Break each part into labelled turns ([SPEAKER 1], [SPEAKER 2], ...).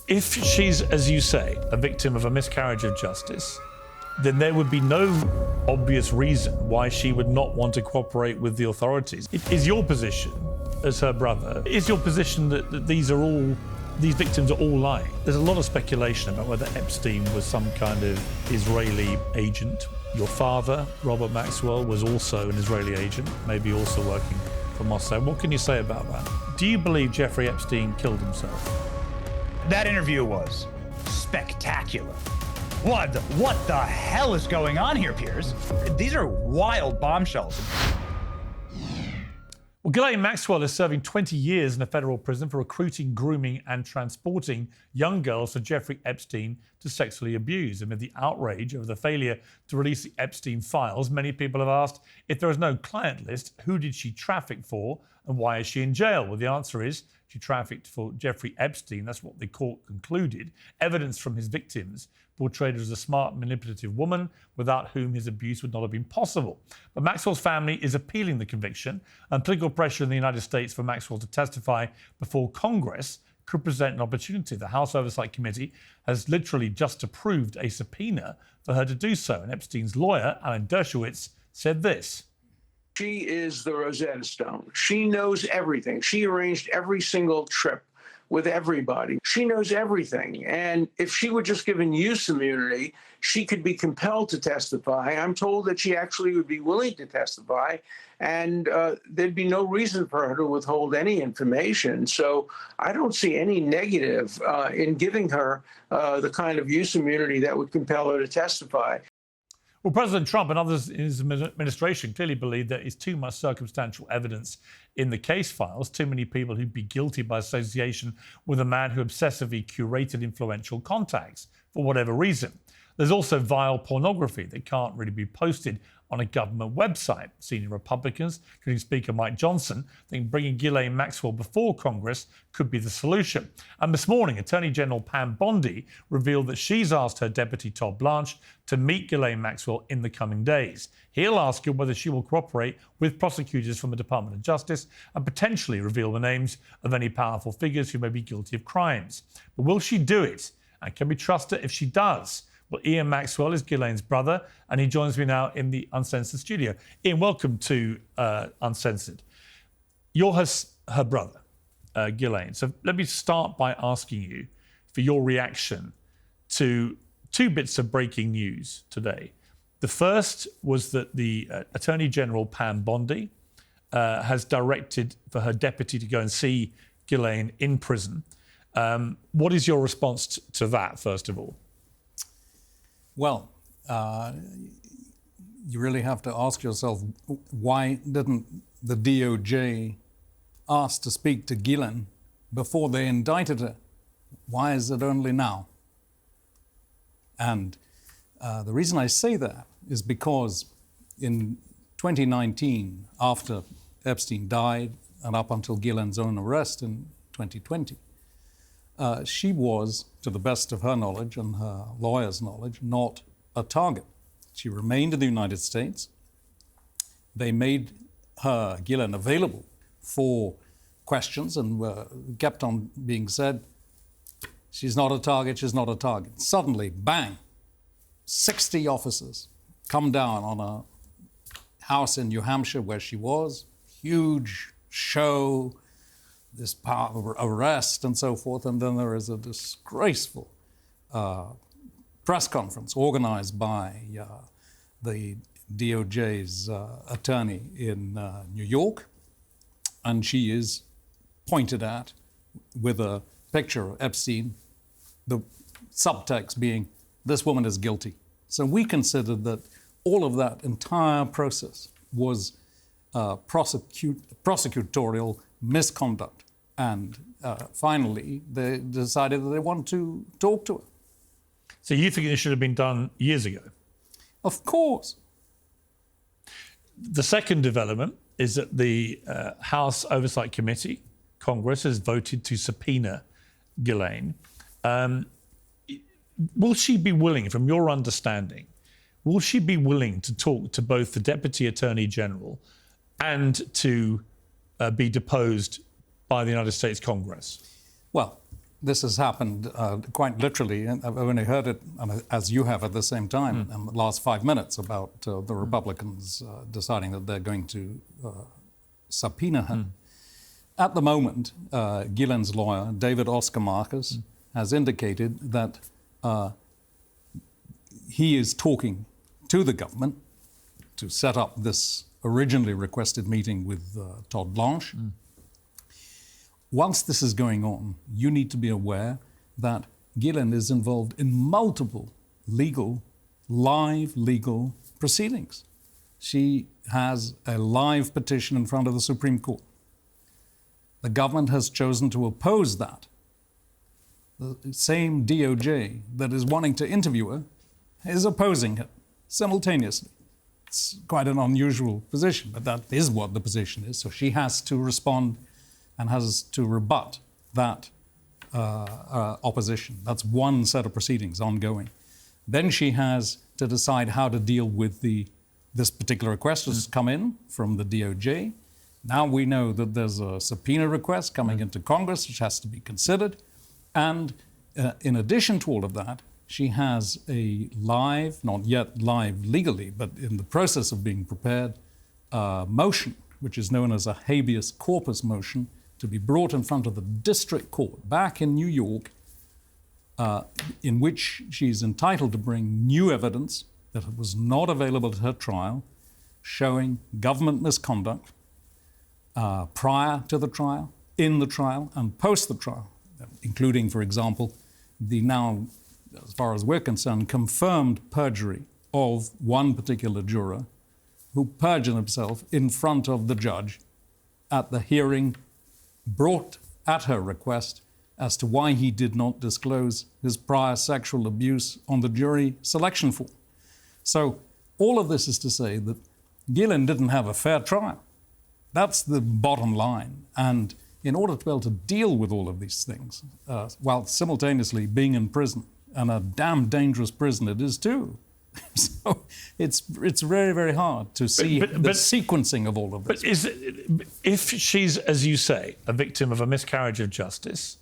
[SPEAKER 1] If she's, as you say, a victim of a miscarriage of justice, then there would be no obvious reason why she would not want to cooperate with the authorities. Is your position, as her brother, is your position that these victims are all lying? There's a lot of speculation about whether Epstein was some kind of Israeli agent. Your father, Robert Maxwell, was also an Israeli agent, maybe also working for Mossad. What can you say about that? Do you believe Jeffrey Epstein killed himself?
[SPEAKER 2] That interview was spectacular. What the hell is going on here, Piers? These are wild bombshells.
[SPEAKER 1] Well, Ghislaine Maxwell is serving 20 years in a federal prison for recruiting, grooming and transporting young girls for Jeffrey Epstein to sexually abuse. Amid the outrage over the failure to release the Epstein files, many people have asked, if there is no client list, who did she traffic for and why is she in jail? Well, the answer is she trafficked for Jeffrey Epstein. That's what the court concluded. Evidence from his victims portrayed her as a smart, manipulative woman without whom his abuse would not have been possible. But Maxwell's family is appealing the conviction, and political pressure in the United States for Maxwell to testify before Congress could present an opportunity. The House Oversight Committee has literally just approved a subpoena for her to do so. And Epstein's lawyer, Alan Dershowitz, said this.
[SPEAKER 3] She is the Rosetta Stone. She knows everything. She arranged every single trip with everybody. She knows everything. And if she were just given use immunity, she could be compelled to testify. I'm told that she actually would be willing to testify, and there'd be no reason for her to withhold any information. So I don't see any negative in giving her the kind of use immunity that would compel her to testify.
[SPEAKER 1] Well, President Trump and others in his administration clearly believe there is too much circumstantial evidence in the case files, too many people who'd be guilty by association with a man who obsessively curated influential contacts for whatever reason. There's also vile pornography that can't really be posted on a government website. Senior Republicans, including Speaker Mike Johnson, think bringing Ghislaine Maxwell before Congress could be the solution. And this morning, Attorney General Pam Bondi revealed that she's asked her deputy Todd Blanche to meet Ghislaine Maxwell in the coming days. He'll ask her whether she will cooperate with prosecutors from the Department of Justice and potentially reveal the names of any powerful figures who may be guilty of crimes. But will she do it? And can we trust her if she does? Well, Ian Maxwell is Ghislaine's brother, and he joins me now in the Uncensored studio. Ian, welcome to Uncensored. You're her brother, Ghislaine. So let me start by asking you for your reaction to two bits of breaking news today. The first was that the Attorney General Pam Bondi has directed for her deputy to go and see Ghislaine in prison. What is your response to that, first of all?
[SPEAKER 4] Well, you really have to ask yourself, why didn't the DOJ ask to speak to Ghislaine before they indicted her? Why is it only now? And the reason I say that is because in 2019, after Epstein died and up until Ghislaine's own arrest in 2020, she was, to the best of her knowledge and her lawyer's knowledge, not a target. She remained in the United States. They made her, Ghislaine, available for questions and kept on being said, she's not a target, she's not a target. Suddenly, bang, 60 officers come down on a house in New Hampshire where she was, huge show, this part of arrest and so forth, and then there is a disgraceful press conference organized by the DOJ's attorney in New York, and she is pointed at with a picture of Epstein, the subtext being, this woman is guilty. So we considered that all of that entire process was prosecutorial misconduct. And finally, they decided that they wanted to talk to her.
[SPEAKER 1] So you think it should have been done years ago?
[SPEAKER 4] Of course.
[SPEAKER 1] The second development is that the House Oversight Committee, Congress, has voted to subpoena Ghislaine. Will she be willing, from your understanding, will she be willing to talk to both the Deputy Attorney General and to be deposed by the United States Congress?
[SPEAKER 4] Well, this has happened quite literally, and I've only heard it, as you have at the same time, in the last 5 minutes about the Republicans deciding that they're going to subpoena her. At the moment, Ghislaine's lawyer, David Oscar Marcus, has indicated that he is talking to the government to set up this originally requested meeting with Todd Blanche. Once this is going on, you need to be aware that Ghislaine is involved in multiple live legal proceedings. She has a live petition in front of the Supreme Court. The government has chosen to oppose that. The same DOJ that is wanting to interview her is opposing her simultaneously. It's quite an unusual position, but that is what the position is. So she has to respond and has to rebut that opposition. That's one set of proceedings ongoing. Then she has to decide how to deal with this particular request that's come in from the DOJ. Now we know that there's a subpoena request coming into Congress, which has to be considered. And in addition to all of that, she has a live, not yet live legally, but in the process of being prepared, motion, which is known as a habeas corpus motion, to be brought in front of the district court back in New York, in which she's entitled to bring new evidence that was not available at her trial, showing government misconduct prior to the trial, in the trial, and post the trial, including, for example, the now, as far as we're concerned, confirmed perjury of one particular juror who perjured himself in front of the judge at the hearing brought at her request as to why he did not disclose his prior sexual abuse on the jury selection form. So all of this is to say that Ghislaine didn't have a fair trial. That's the bottom line. And in order to be able to deal with all of these things, while simultaneously being in prison, and a damn dangerous prison it is too. So it's very, very hard to see the sequencing of all of this.
[SPEAKER 1] But if she's, as you say, a victim of a miscarriage of justice,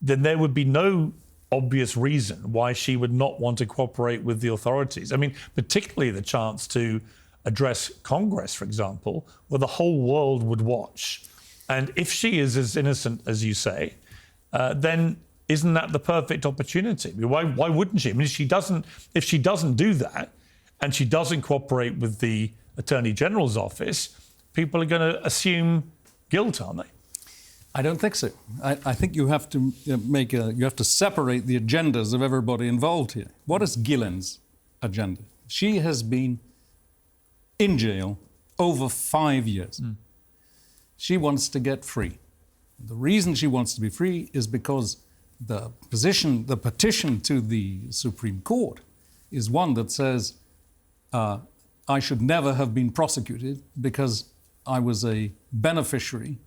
[SPEAKER 1] then there would be no obvious reason why she would not want to cooperate with the authorities. I mean, particularly the chance to address Congress, for example, where the whole world would watch. And if she is as innocent as you say, then isn't that the perfect opportunity? I mean, why wouldn't she? I mean, if she doesn't do that and she doesn't cooperate with the Attorney General's office, people are going to assume guilt, aren't they?
[SPEAKER 4] I don't think so. I think you have to you have to separate the agendas of everybody involved here. What is Ghislaine's agenda? She has been in jail over 5 years. She wants to get free. The reason she wants to be free is because the petition to the Supreme Court is one that says, I should never have been prosecuted because I was a beneficiary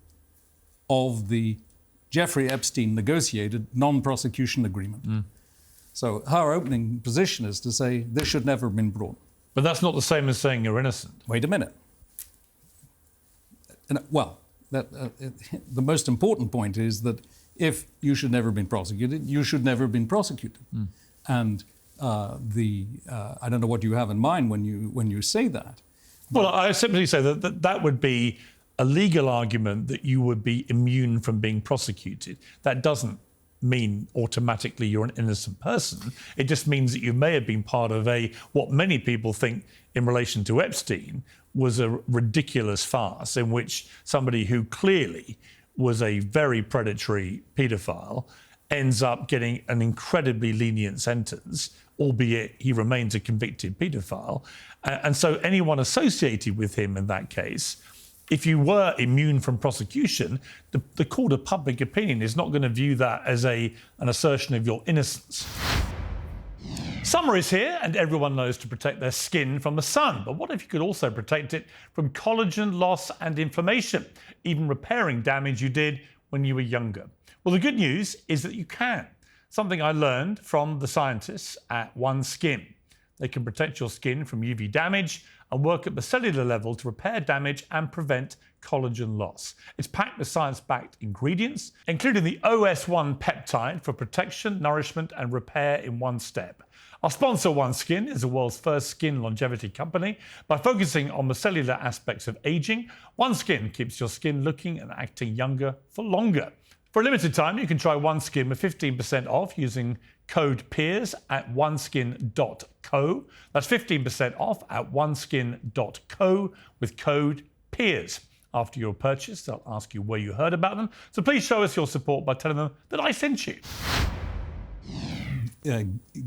[SPEAKER 4] of the Jeffrey Epstein negotiated non-prosecution agreement. So her opening position is to say this should never have been brought.
[SPEAKER 1] But that's not the same as saying you're innocent.
[SPEAKER 4] Wait a minute. Well, the most important point is that if you should never have been prosecuted, you should never have been prosecuted. And I don't know what you have in mind when you say that.
[SPEAKER 1] Well, I simply say that would be a legal argument that you would be immune from being prosecuted. That doesn't mean automatically you're an innocent person. It just means that you may have been part of what many people think in relation to Epstein was a ridiculous farce in which somebody who clearly was a very predatory paedophile ends up getting an incredibly lenient sentence, albeit he remains a convicted paedophile. And so anyone associated with him in that case, if you were immune from prosecution, the court of public opinion is not going to view that as an assertion of your innocence. Summer is here and everyone knows to protect their skin from the sun. But what if you could also protect it from collagen loss and inflammation, even repairing damage you did when you were younger? Well, the good news is that you can. Something I learned from the scientists at OneSkin. They can protect your skin from UV damage and work at the cellular level to repair damage and prevent collagen loss. It's packed with science-backed ingredients, including the OS1 peptide for protection, nourishment, and repair in one step. Our sponsor, OneSkin, is the world's first skin longevity company. By focusing on the cellular aspects of aging, OneSkin keeps your skin looking and acting younger for longer. For a limited time, you can try OneSkin with 15% off using code PIERS at oneskin.co. That's 15% off at oneskin.co with code PIERS. After your purchase, they'll ask you where you heard about them. So please show us your support by telling them that I sent you.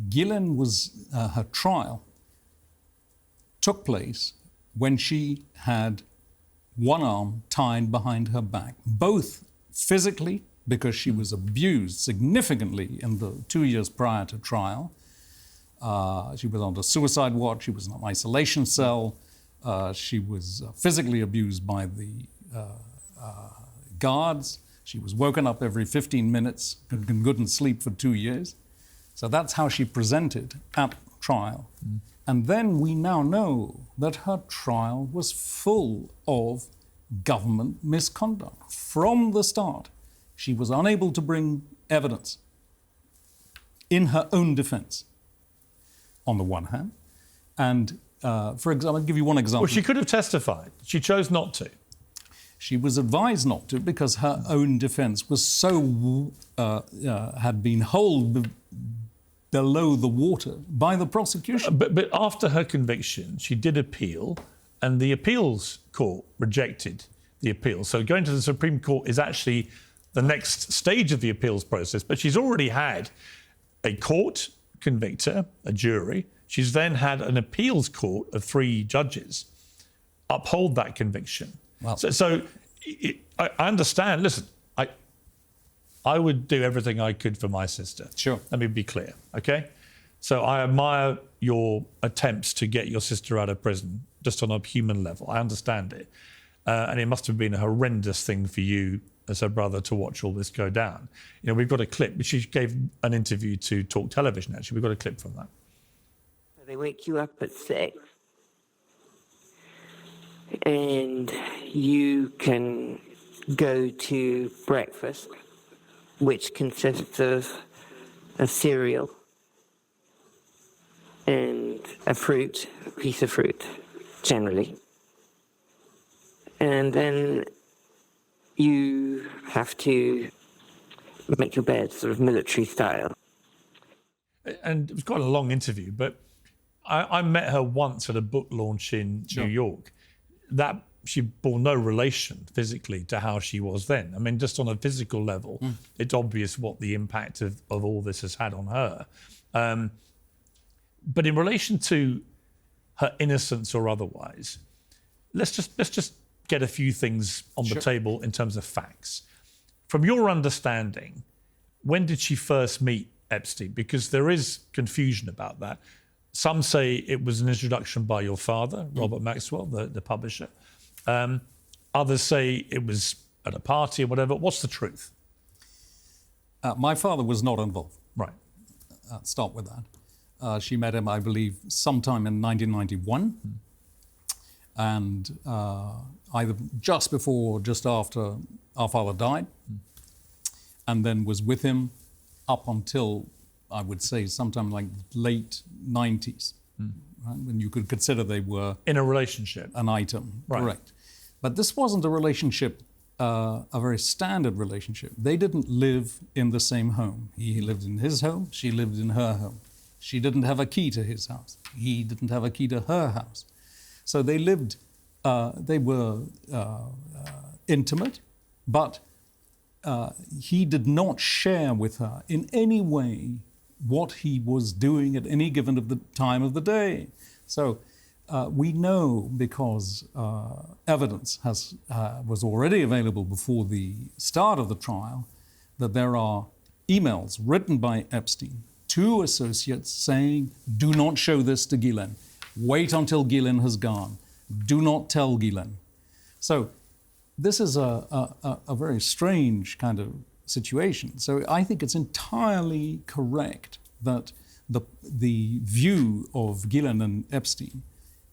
[SPEAKER 4] Ghislaine her trial took place when she had one arm tied behind her back, both physically, because she was abused significantly in the 2 years prior to trial. She was under suicide watch, she was in an isolation cell, she was physically abused by the guards, she was woken up every 15 minutes and couldn't sleep for 2 years. So that's how she presented at trial. And then we now know that her trial was full of government misconduct. From the start, she was unable to bring evidence in her own defense, on the one hand. And for example, I'll give you one example.
[SPEAKER 1] Well, she could have testified. She chose not to.
[SPEAKER 4] She was advised not to because her own defense was so, had been holed below the water by the prosecution.
[SPEAKER 1] But after her conviction, she did appeal, and the appeals court rejected the appeal. So going to the Supreme Court is actually the next stage of the appeals process. But she's already had a court convict her, a jury. She's then had an appeals court of 3 judges uphold that conviction.
[SPEAKER 4] Wow.
[SPEAKER 1] I understand. Listen, I would do everything I could for my sister.
[SPEAKER 4] Sure.
[SPEAKER 1] Let me be clear, okay? So I admire your attempts to get your sister out of prison, just on a human level. I understand it. And it must have been a horrendous thing for you as her brother to watch all this go down. You know, we've got a clip. She gave an interview to Talk Television, actually. We've got a clip from that.
[SPEAKER 5] They wake you up at 6. And you can go to breakfast, which consists of a cereal and a piece of fruit, generally. And then you have to make your bed, sort of military style.
[SPEAKER 1] And it was quite a long interview, but I met her once at a book launch in New York. That she bore no relation physically to how she was then. I mean, just on a physical level, it's obvious what the impact of all this has had on her. But in relation to her innocence or otherwise, let's just get a few things on the table in terms of facts. From your understanding, when did she first meet Epstein? Because there is confusion about that. Some say it was an introduction by your father, Robert Maxwell, the publisher. Others say it was at a party or whatever. What's the truth?
[SPEAKER 4] My father was not involved.
[SPEAKER 1] Right.
[SPEAKER 4] Start with that. She met him, I believe, sometime in 1991. And either just before or just after our father died. And then was with him up until, I would say, sometime like late 90s, right? When you could consider they were...
[SPEAKER 1] In a relationship.
[SPEAKER 4] An item,
[SPEAKER 1] right.
[SPEAKER 4] Correct. But this wasn't a relationship, a very standard relationship. They didn't live in the same home. He lived in his home, she lived in her home. She didn't have a key to his house. He didn't have a key to her house. So they lived, they were intimate, but he did not share with her in any way what he was doing at any given time of the day. So we know, because evidence was already available before the start of the trial, that there are emails written by Epstein to associates saying, do not show this to Ghislaine. Wait until Ghislaine has gone. Do not tell Ghislaine. So this is a very strange kind of situation. So I think it's entirely correct that the view of Ghislaine and Epstein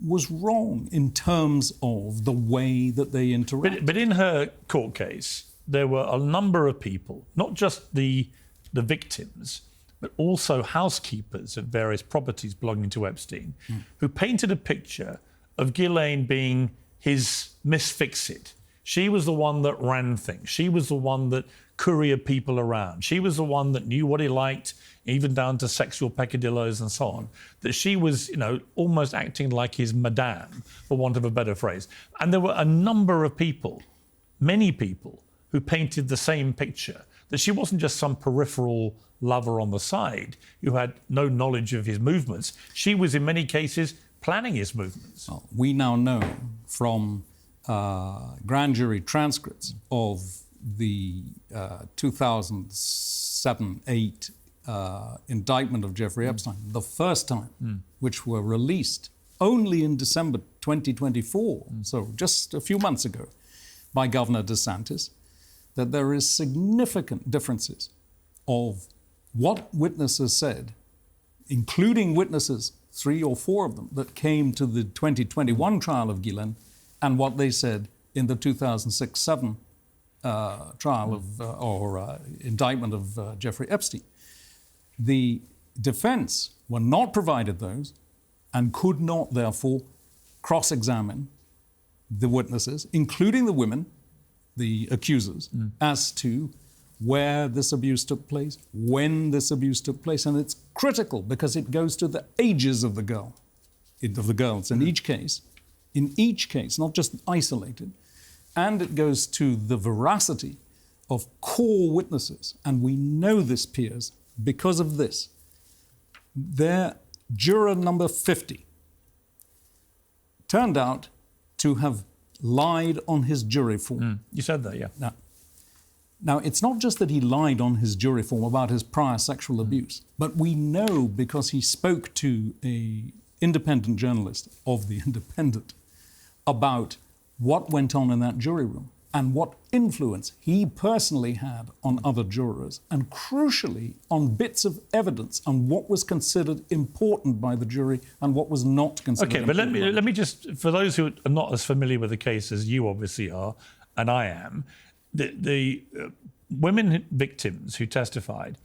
[SPEAKER 4] was wrong in terms of the way that they interact.
[SPEAKER 1] But in her court case, there were a number of people, not just the victims, but also housekeepers at various properties belonging to Epstein, who painted a picture of Ghislaine being his Miss Fix-It. She was the one that ran things. She was the one that couriered people around. She was the one that knew what he liked, even down to sexual peccadillos and so on. That she was, almost acting like his madame, for want of a better phrase. And there were a number of people, many people, who painted the same picture, that she wasn't just some peripheral lover on the side who had no knowledge of his movements. She was, in many cases, planning his movements.
[SPEAKER 4] Well, we now know from grand jury transcripts of the 2007-8 indictment of Jeffrey Epstein, the first time, which were released only in December 2024, so just a few months ago, by Governor DeSantis, that there is significant differences of what witnesses said, including witnesses, 3 or 4 of them, that came to the 2021 trial of Ghislaine, and what they said in the 2006-7 trial of indictment of Jeffrey Epstein. The defense were not provided those and could not, therefore, cross-examine the witnesses, including the women, the accusers, as to where this abuse took place, when this abuse took place. And it's critical because it goes to the ages of the girls in each case, not just isolated. And it goes to the veracity of core witnesses. And we know this, Piers, because of this. Their juror number 50 turned out to have lied on his jury form.
[SPEAKER 1] You said that, yeah.
[SPEAKER 4] Now, it's not just that he lied on his jury form about his prior sexual abuse, but we know because he spoke to an independent journalist of The Independent about what went on in that jury room and what influence he personally had on other jurors, and crucially on bits of evidence on what was considered important by the jury and what was not considered important.
[SPEAKER 1] Okay, but let me just, for those who are not as familiar with the case as you obviously are, and I am, the women victims who testified,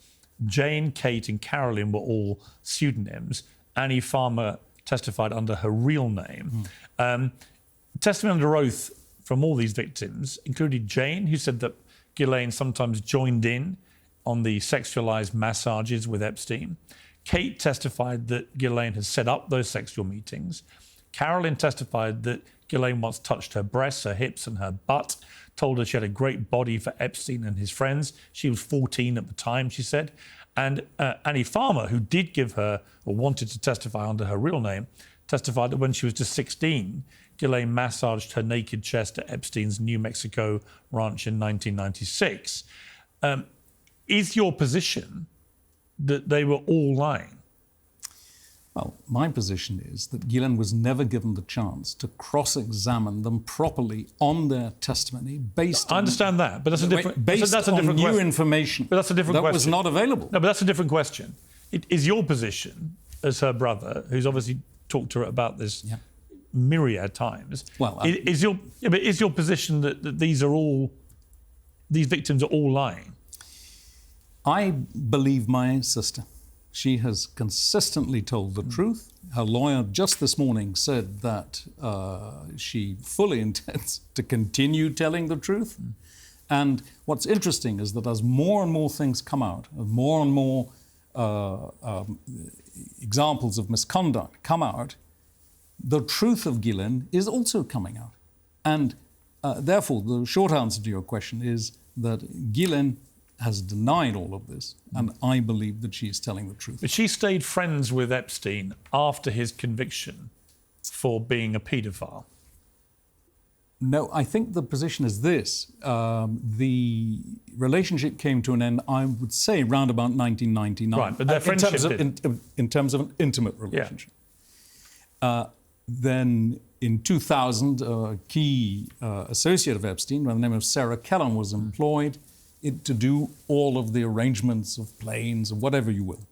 [SPEAKER 1] Jane, Kate and Carolyn were all pseudonyms. Annie Farmer testified under her real name. Testimony under oath from all these victims included Jane, who said that Ghislaine sometimes joined in on the sexualized massages with Epstein. Kate testified that Ghislaine had set up those sexual meetings. Carolyn testified that Ghislaine once touched her breasts, her hips and her butt, told her she had a great body for Epstein and his friends. She was 14 at the time, she said. And Annie Farmer, who did give her, or wanted to testify under her real name, testified that when she was just 16, Ghislaine massaged her naked chest at Epstein's New Mexico ranch in 1996. Is your position that they were all lying?
[SPEAKER 4] Well, my position is that Ghislaine was never given the chance to cross-examine them properly on their testimony based on...
[SPEAKER 1] I understand that, but that's a different...
[SPEAKER 4] Based
[SPEAKER 1] that's a
[SPEAKER 4] on
[SPEAKER 1] different
[SPEAKER 4] new
[SPEAKER 1] question.
[SPEAKER 4] information
[SPEAKER 1] But that's a different question.
[SPEAKER 4] that was not available.
[SPEAKER 1] No, but that's a different question. Is your position, as her brother, who's obviously talked to her about this myriad times, is your position that these victims are all lying?
[SPEAKER 4] I believe my sister. She has consistently told the truth. Her lawyer just this morning said that she fully intends to continue telling the truth. And what's interesting is that as more and more things come out, as more and more examples of misconduct come out, the truth of Ghislaine is also coming out. And therefore, the short answer to your question is that Ghislaine has denied all of this, and I believe that she is telling the truth.
[SPEAKER 1] But she stayed friends with Epstein after his conviction for being a paedophile.
[SPEAKER 4] No, I think the position is this. The relationship came to an end, I would say, around about 1999.
[SPEAKER 1] Right, but their friendship
[SPEAKER 4] in terms of an intimate relationship.
[SPEAKER 1] Yeah.
[SPEAKER 4] Then in 2000, a key associate of Epstein by the name of Sarah Kellen was employed to do all of the arrangements of planes or whatever you will.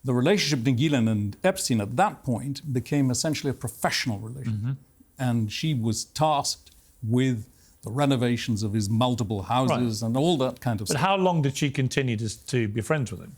[SPEAKER 4] the relationship between Ghislaine and Epstein at that point became essentially a professional relationship. And she was tasked with the renovations of his multiple houses and all that kind of
[SPEAKER 1] But
[SPEAKER 4] stuff.
[SPEAKER 1] how long did she continue to be friends with him?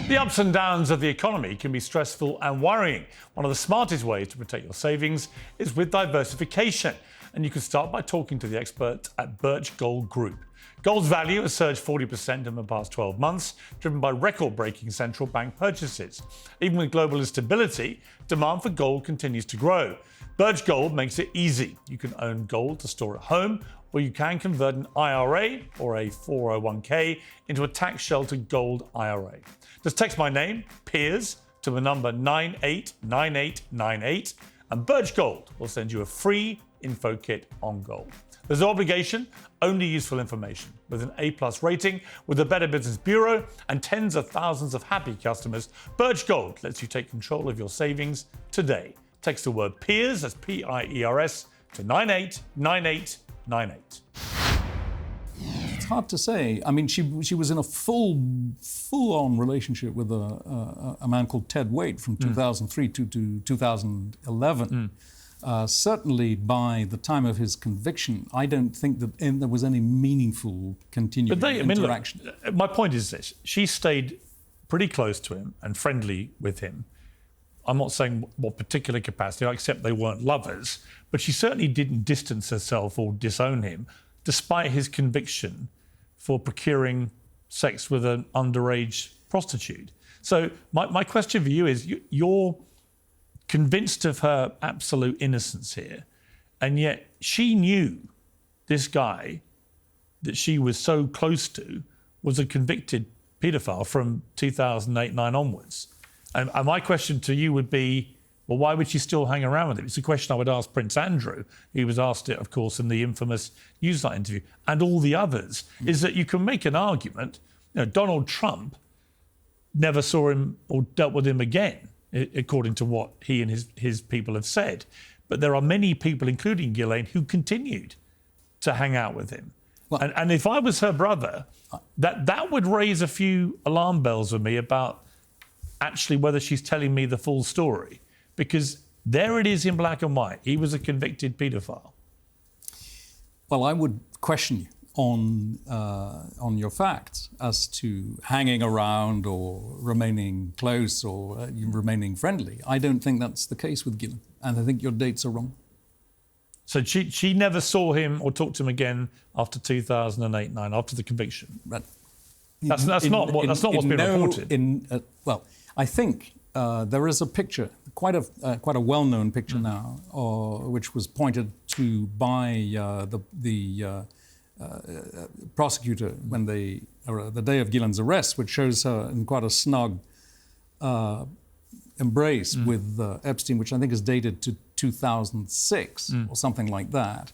[SPEAKER 1] The ups and downs of the economy can be stressful and worrying. One of the smartest ways to protect your savings is with diversification. And you can start by talking to the expert at Birch Gold Group. Gold's value has surged 40% in the past 12 months, driven by record-breaking central bank purchases. Even with global instability, demand for gold continues to grow. Birch Gold makes it easy. You can own gold to store at home, or you can convert an IRA or a 401k into a tax-sheltered gold IRA. Just text my name, Piers, to the number 989898, and Birch Gold will send you a free info kit on gold. There's no obligation, only useful information. With an A+ rating, with the Better Business Bureau, and tens of thousands of happy customers, Birch Gold lets you take control of your savings today. Text the word Piers, that's P-I-E-R-S, to 989898.
[SPEAKER 4] It's hard to say. I mean, she was in a full-on relationship with a man called Ted Waite from 2003 to 2011. Certainly by the time of his conviction, I don't think that there was any meaningful continuing interaction.
[SPEAKER 1] Look, my point is this. She stayed pretty close to him and friendly with him. I'm not saying what particular capacity, I accept they weren't lovers, but she certainly didn't distance herself or disown him, despite his conviction for procuring sex with an underage prostitute. So my question for you is, you're convinced of her absolute innocence here, and yet she knew this guy that she was so close to was a convicted paedophile from 2008-9 onwards. And my question to you would be, well, why would she still hang around with him? It's a question I would ask Prince Andrew. He was asked it, of course, in the infamous Newsnight interview, and all the others, is that you can make an argument. Donald Trump never saw him or dealt with him again, according to what he and his people have said. But there are many people, including Ghislaine, who continued to hang out with him. Well, and if I was her brother, that would raise a few alarm bells with me about actually whether she's telling me the full story. Because there it is in black and white. He was a convicted paedophile.
[SPEAKER 4] Well, I would question you on your facts as to hanging around or remaining close or remaining friendly. I don't think that's the case with Ghislaine, and I think your dates are wrong.
[SPEAKER 1] So she never saw him or talked to him again after 2008-9, after the conviction.
[SPEAKER 4] But
[SPEAKER 1] that's not what's been reported.
[SPEAKER 4] Well, I think there is a picture, quite a well-known picture now, which was pointed to by the prosecutor when the day of Ghislaine's arrest, which shows her in quite a snug embrace with Epstein, which I think is dated to 2006 or something like that.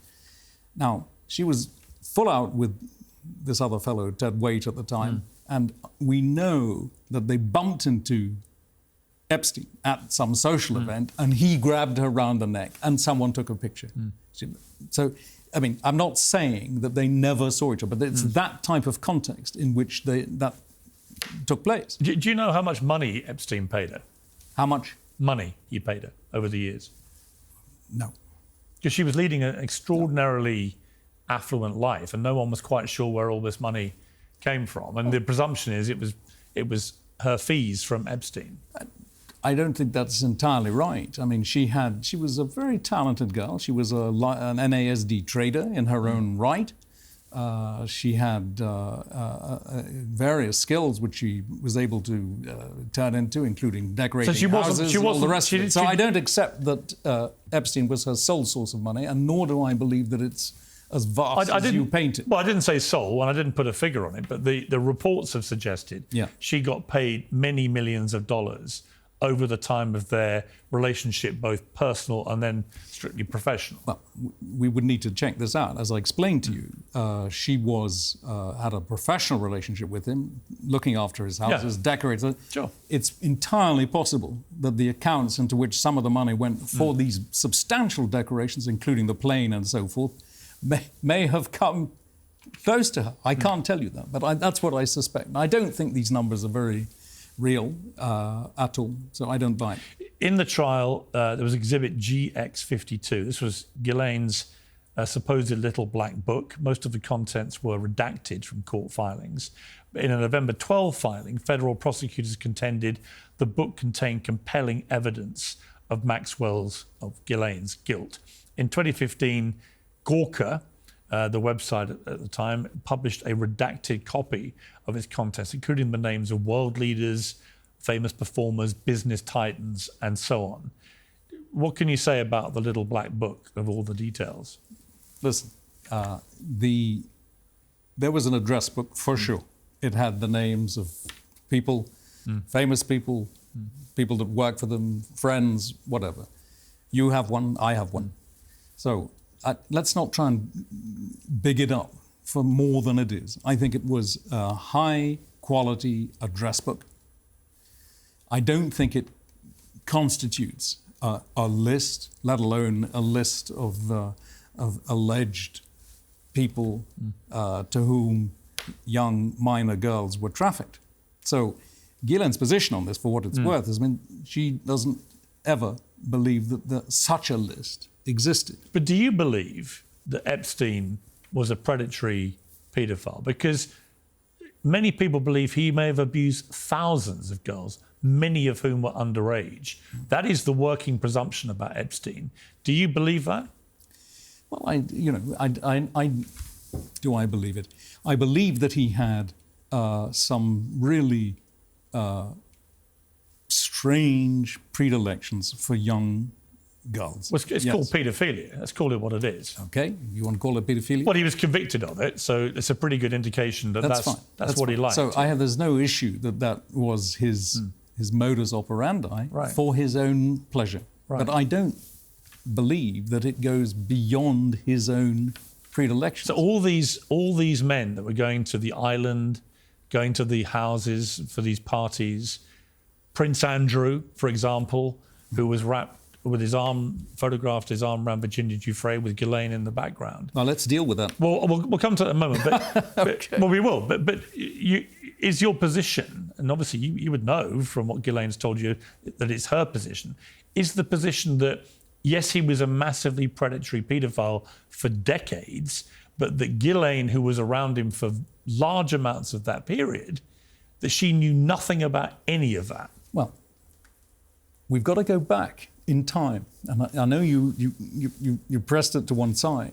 [SPEAKER 4] Now, she was full out with this other fellow, Ted Waite, at the time, and we know that they bumped into Epstein at some social event, and he grabbed her round the neck, and someone took a picture. So, I mean, I'm not saying that they never saw each other, but it's that type of context in which that took place.
[SPEAKER 1] Do you know how much money Epstein paid her?
[SPEAKER 4] How much
[SPEAKER 1] money he paid her over the years?
[SPEAKER 4] No.
[SPEAKER 1] Because she was leading an extraordinarily affluent life, and no one was quite sure where all this money came from. And the presumption is it was her fees from Epstein.
[SPEAKER 4] I don't think that's entirely right. I mean, she was a very talented girl. She was an NASD trader in her own right. She had various skills which she was able to turn into, including decorating houses and all the rest of it. So I don't accept that Epstein was her sole source of money, and nor do I believe that it's as vast as you paint it.
[SPEAKER 1] Well, I didn't say sole, and I didn't put a figure on it, but the reports have suggested she got paid many millions of dollars over the time of their relationship, both personal and then strictly professional.
[SPEAKER 4] Well, we would need to check this out. As I explained to you, she had a professional relationship with him, looking after his houses, decorating.
[SPEAKER 1] Sure.
[SPEAKER 4] It's entirely possible that the accounts into which some of the money went for these substantial decorations, including the plane and so forth, may have come close to her. I can't tell you that, but that's what I suspect. And I don't think these numbers are very real at all. So I don't buy it.
[SPEAKER 1] In the trial, there was exhibit GX52. This was Ghislaine's supposed little black book. Most of the contents were redacted from court filings. In a November 12 filing, federal prosecutors contended the book contained compelling evidence of Ghislaine's guilt. In 2015, Gawker, the website at the time, published a redacted copy of its contents, including the names of world leaders, famous performers, business titans, and so on. What can you say about the little black book of all the details?
[SPEAKER 4] Listen, there was an address book for sure. It had the names of people, famous people, people that work for them, friends, whatever. You have one, I have one. So let's not try and big it up for more than it is. I think it was a high-quality address book. I don't think it constitutes a list, let alone a list of alleged people to whom young minor girls were trafficked. So Ghislaine's position on this, for what it's worth, is, she doesn't ever believe that such a list existed.
[SPEAKER 1] But do you believe that Epstein was a predatory paedophile? Because many people believe he may have abused thousands of girls, many of whom were underage. That is the working presumption about Epstein. Do you believe that?
[SPEAKER 4] Well, do I believe it? I believe that he had some really strange predilections for young girls.
[SPEAKER 1] Well, it's called paedophilia. Let's call it what it is.
[SPEAKER 4] Okay, you want to call it paedophilia?
[SPEAKER 1] Well, he was convicted of it, so it's a pretty good indication that that's what
[SPEAKER 4] fine.
[SPEAKER 1] he liked.
[SPEAKER 4] So there's no issue that was his modus operandi for his own pleasure. Right. But I don't believe that it goes beyond his own predilections.
[SPEAKER 1] So all these men that were going to the island, going to the houses for these parties, Prince Andrew, for example, who was wrapped with his arm, photographed his arm around Virginia Giuffre with Ghislaine in the background.
[SPEAKER 4] Well, let's deal with that.
[SPEAKER 1] Well, we'll come to that in a moment. But,
[SPEAKER 4] okay.
[SPEAKER 1] Well, we will. But is your position, and obviously you would know from what Ghislaine's told you that it's her position, is the position that, yes, he was a massively predatory paedophile for decades, but that Ghislaine, who was around him for large amounts of that period, that she knew nothing about any of that?
[SPEAKER 4] Well, we've got to go back in time. And I know you pressed it to one side,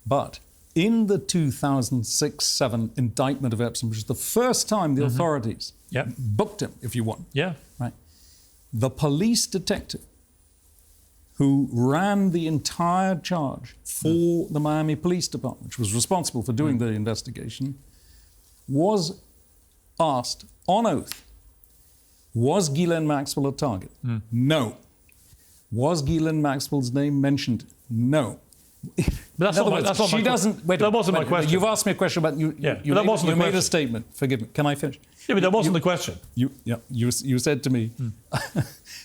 [SPEAKER 4] but in the 2006-7 indictment of Epstein, which is the first time the authorities booked him, if you want.
[SPEAKER 1] Yeah.
[SPEAKER 4] Right. The police detective who ran the entire charge for the Miami Police Department, which was responsible for doing the investigation, was asked on oath, was Ghislaine Maxwell a target? No. Was Ghislaine Maxwell's name mentioned? No.
[SPEAKER 1] But that's not that wasn't my question.
[SPEAKER 4] You've asked me a question about you. You made a statement. Forgive me. Can I finish?
[SPEAKER 1] Yeah, but that wasn't the question.
[SPEAKER 4] You said to me,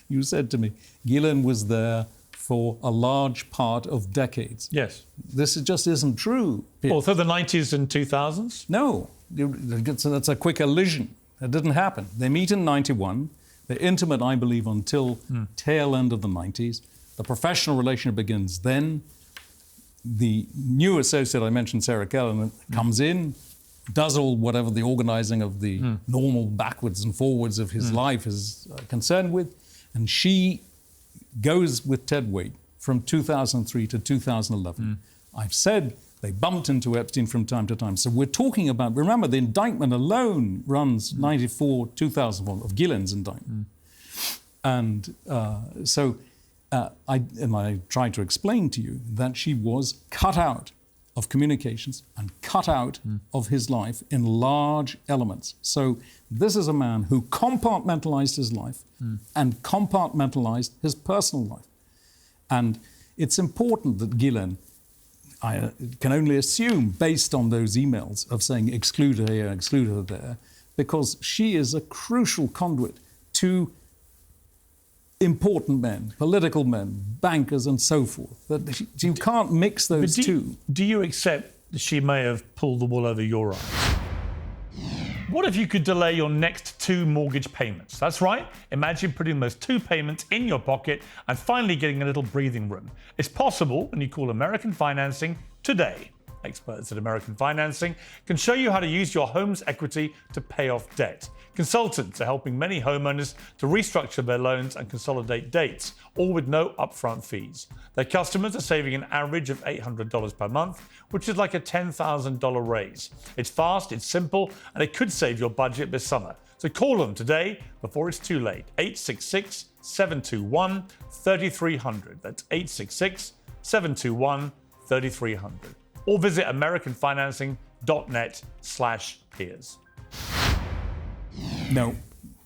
[SPEAKER 4] you said to me, Ghislaine was there for a large part of decades.
[SPEAKER 1] Yes.
[SPEAKER 4] This just isn't true.
[SPEAKER 1] Well, through the 90s and 2000s?
[SPEAKER 4] No. That's a quick elision. It didn't happen. They meet in 91. They're intimate, I believe, until tail end of the 90s. The professional relationship begins then. The new associate I mentioned, Sarah Kellen, comes in, does all whatever the organizing of the normal backwards and forwards of his life is concerned with, and she goes with Ted Wade from 2003 to 2011. I've said they bumped into Epstein from time to time. So we're talking about, remember, the indictment alone runs 94, 2001 of Ghislaine's indictment. And I tried to explain to you that she was cut out of communications and cut out of his life in large elements. So this is a man who compartmentalized his life and compartmentalized his personal life. And it's important that Ghislaine, I can only assume, based on those emails of saying exclude her here, exclude her there, because she is a crucial conduit to important men, political men, bankers and so forth. That you can't mix those two.
[SPEAKER 1] Do you accept that she may have pulled the wool over your eyes? What if you could delay your next 2 mortgage payments? That's right. Imagine putting those 2 payments in your pocket and finally getting a little breathing room. It's possible when you call American Financing today. Experts at American Financing can show you how to use your home's equity to pay off debt. Consultants are helping many homeowners to restructure their loans and consolidate dates, all with no upfront fees. Their customers are saving an average of $800 per month, which is like a $10,000 raise. It's fast, it's simple, and it could save your budget this summer. So call them today before it's too late. 866-721-3300. That's 866-721-3300. Or visit americanfinancing.net/peers.
[SPEAKER 4] No,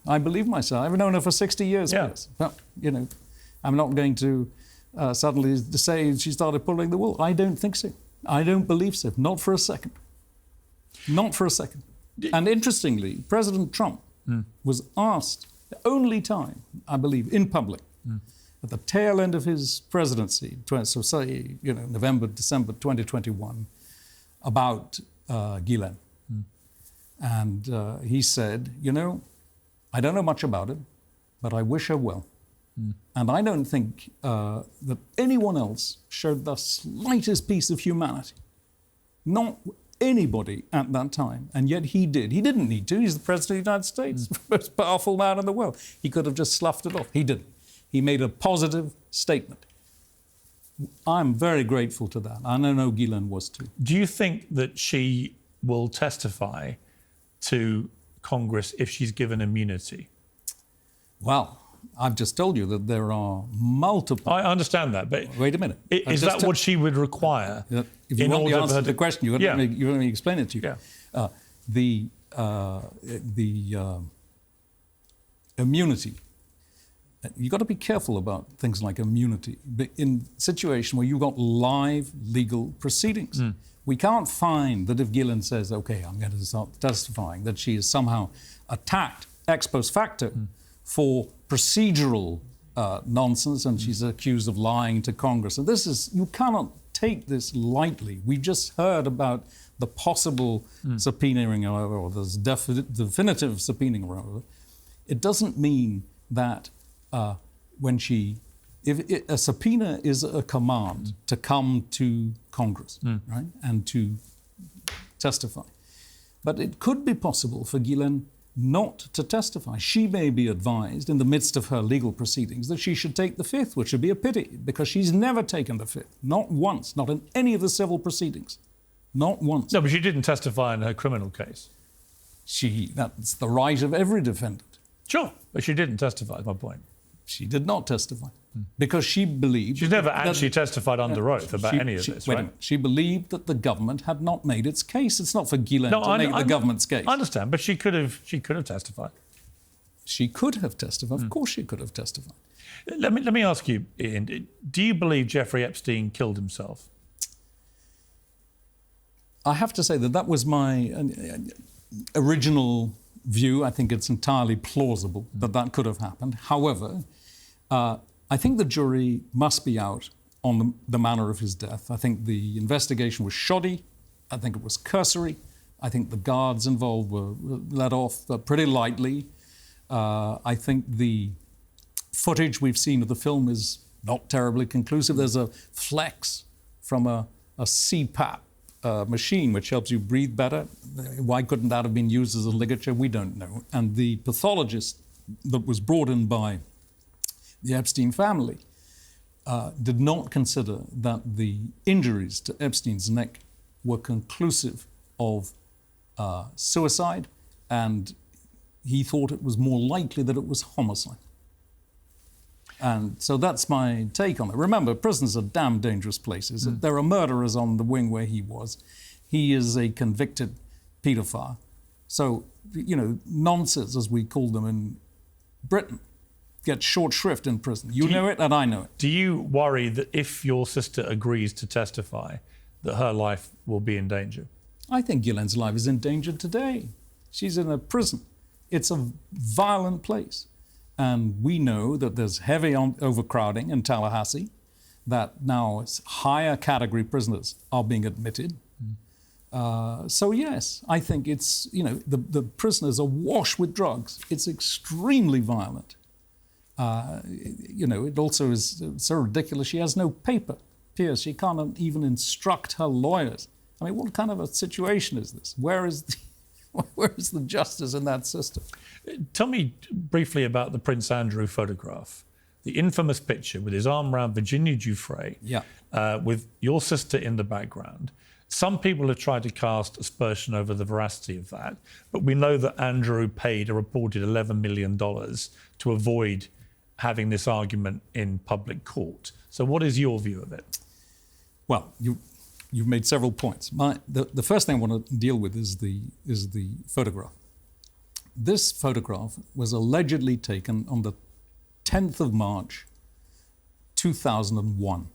[SPEAKER 4] I believe myself. I've known her for 60 years.
[SPEAKER 1] Yeah.
[SPEAKER 4] Piers. But, I'm not going to suddenly say she started pulling the wool. I don't think so. I don't believe so. Not for a second. Not for a second. And interestingly, President Trump was asked the only time, I believe, in public, at the tail end of his presidency, so say, November, December 2021, about Ghislaine. And he said, I don't know much about it, but I wish her well. And I don't think that anyone else showed the slightest piece of humanity. Not anybody at that time. And yet he did. He didn't need to. He's the President of the United States, the most powerful man in the world. He could have just sloughed it off. He didn't. He made a positive statement. I'm very grateful to that. And I know Ghislaine was too.
[SPEAKER 1] Do you think that she will testify to Congress if she's given immunity?
[SPEAKER 4] Well, I've just told you that there are multiple...
[SPEAKER 1] I understand that, but...
[SPEAKER 4] Wait a minute.
[SPEAKER 1] Is that what she would require?
[SPEAKER 4] If you want the answer to the question, you let me explain it to you.
[SPEAKER 1] Yeah.
[SPEAKER 4] The immunity... You've got to be careful about things like immunity. In a situation where you've got live legal proceedings, we can't find that if Ghislaine says, OK, I'm going to start testifying, that she is somehow attacked ex post facto for procedural nonsense and she's accused of lying to Congress. And you cannot take this lightly. We've just heard about the possible subpoenaing, or the definitive subpoenaing, or it doesn't mean that if a subpoena is a command to come to Congress, right, and to testify. But it could be possible for Ghislaine not to testify. She may be advised in the midst of her legal proceedings that she should take the Fifth, which would be a pity, because she's never taken the Fifth, not once, not in any of the civil proceedings, not once.
[SPEAKER 1] No, but she didn't testify in her criminal case.
[SPEAKER 4] That's the right of every defendant.
[SPEAKER 1] Sure, but she didn't testify, is my point.
[SPEAKER 4] She did not testify because she believed...
[SPEAKER 1] She's never actually testified under oath about any of this, right?
[SPEAKER 4] She believed that the government had not made its case. It's not for Ghislaine to make the government's case.
[SPEAKER 1] I understand, but she could have testified.
[SPEAKER 4] She could have testified. Of course she could have testified.
[SPEAKER 1] Let me ask you, Ian, do you believe Jeffrey Epstein killed himself?
[SPEAKER 4] I have to say that was my original view. I think it's entirely plausible that could have happened. However, I think the jury must be out on the manner of his death. I think the investigation was shoddy. I think it was cursory. I think the guards involved were let off pretty lightly. I think the footage we've seen of the film is not terribly conclusive. There's a flex from a CPAP machine, which helps you breathe better. Why couldn't that have been used as a ligature? We don't know. And the pathologist that was brought in by the Epstein family did not consider that the injuries to Epstein's neck were conclusive of suicide, and he thought it was more likely that it was homicide. And so that's my take on it. Remember, prisons are damn dangerous places. There are murderers on the wing where he was. He is a convicted paedophile. So, nonsense, as we call them in Britain, gets short shrift in prison. You know it and I know it.
[SPEAKER 1] Do you worry that if your sister agrees to testify, that her life will be in danger?
[SPEAKER 4] I think Ghislaine's life is in danger today. She's in a prison. It's a violent place. And we know that there's heavy overcrowding in Tallahassee, that now higher category prisoners are being admitted. So yes, I think it's, the prisoners are awash with drugs. It's extremely violent. It also is so ridiculous. She has no paper. Piers, she can't even instruct her lawyers. I mean, what kind of a situation is this? Where is the justice in that system?
[SPEAKER 1] Tell me briefly about the Prince Andrew photograph. The infamous picture with his arm around Virginia Giuffre, with your sister in the background. Some people have tried to cast aspersion over the veracity of that, but we know that Andrew paid a reported $11 million to avoid having this argument in public court. So what is your view of it?
[SPEAKER 4] Well, you've made several points. The first thing I want to deal with is the photograph. This photograph was allegedly taken on the 10th of March, 2001.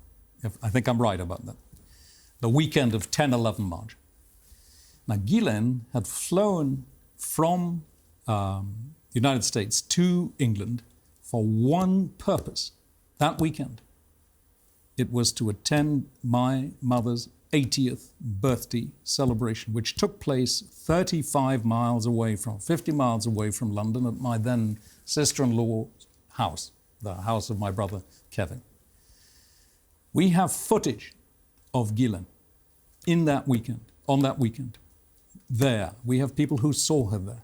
[SPEAKER 4] I think I'm right about that. The weekend of 10-11 March. Now, Ghislaine had flown from the United States to England for one purpose that weekend. It was to attend my mother's 80th birthday celebration, which took place 50 miles away from London at my then sister-in-law's house, the house of my brother Kevin. We have footage of Ghislaine on that weekend. There, we have people who saw her there.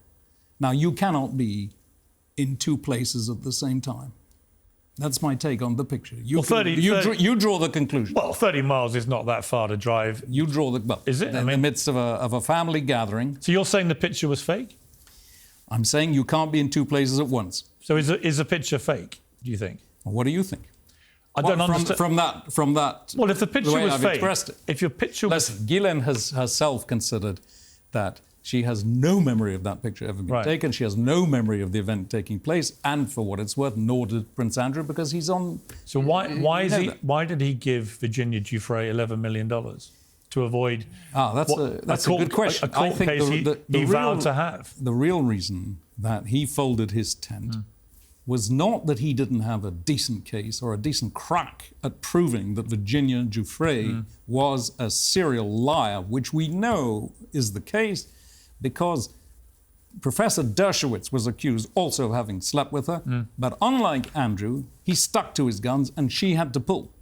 [SPEAKER 4] Now, you cannot be in two places at the same time. That's my take on the picture. You draw the conclusion.
[SPEAKER 1] Well, 30 miles is not that far to drive.
[SPEAKER 4] You draw the... Well,
[SPEAKER 1] is it?
[SPEAKER 4] In the midst of a family gathering.
[SPEAKER 1] So you're saying the picture was fake?
[SPEAKER 4] I'm saying you can't be in two places at once.
[SPEAKER 1] So is the picture fake, do you think?
[SPEAKER 4] Well, what do you think?
[SPEAKER 1] I don't understand.
[SPEAKER 4] From that...
[SPEAKER 1] Well, if the picture was fake... If your picture was...
[SPEAKER 4] Listen, Ghislaine has herself considered that she has no memory of that picture ever being taken. She has no memory of the event taking place, and for what it's worth, nor did Prince Andrew, because he's on...
[SPEAKER 1] So why did he give Virginia Giuffre $11 million to avoid...
[SPEAKER 4] that's a good question.
[SPEAKER 1] A court case he vowed to have.
[SPEAKER 4] The real reason that he folded his tent was not that he didn't have a decent case or a decent crack at proving that Virginia Giuffre was a serial liar, which we know is the case, because Professor Dershowitz was accused also of having slept with her. But unlike Andrew, he stuck to his guns and she had to pull.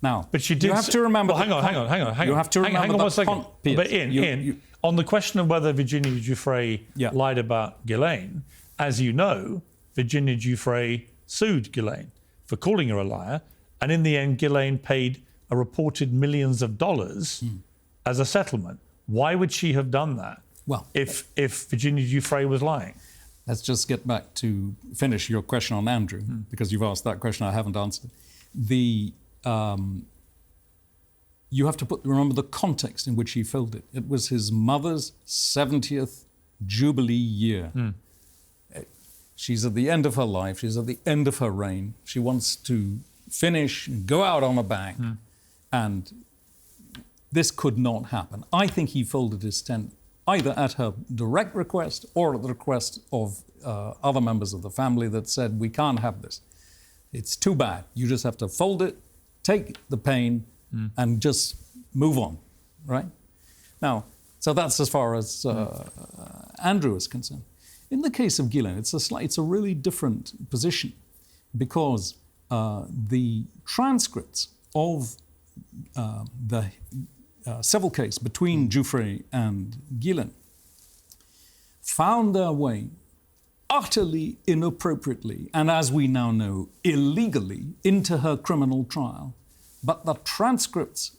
[SPEAKER 4] Now,
[SPEAKER 1] but she did.
[SPEAKER 4] You have to remember.
[SPEAKER 1] Well, hang on.
[SPEAKER 4] You have to remember.
[SPEAKER 1] Hang on 1 second. But Ian, on the question of whether Virginia Giuffre lied about Ghislaine, as you know, Virginia Giuffre sued Ghislaine for calling her a liar, and in the end, Ghislaine paid a reported millions of dollars as a settlement. Why would she have done that?
[SPEAKER 4] Well,
[SPEAKER 1] if Virginia Giuffre was lying.
[SPEAKER 4] Let's just get back to finish your question on Andrew, because you've asked that question I haven't answered. You have to remember the context in which he filled it. It was his mother's 70th Jubilee year. She's at the end of her life. She's at the end of her reign. She wants to finish and go out on a bang. And this could not happen. I think he folded his tent either at her direct request or at the request of other members of the family that said, we can't have this. It's too bad. You just have to fold it, take the pain, and just move on, right? Now, so that's as far as Andrew is concerned. In the case of Ghislaine, it's a really different position, because the transcripts of the civil case between Giuffre and Ghislaine found their way utterly inappropriately, and as we now know, illegally, into her criminal trial. But the transcripts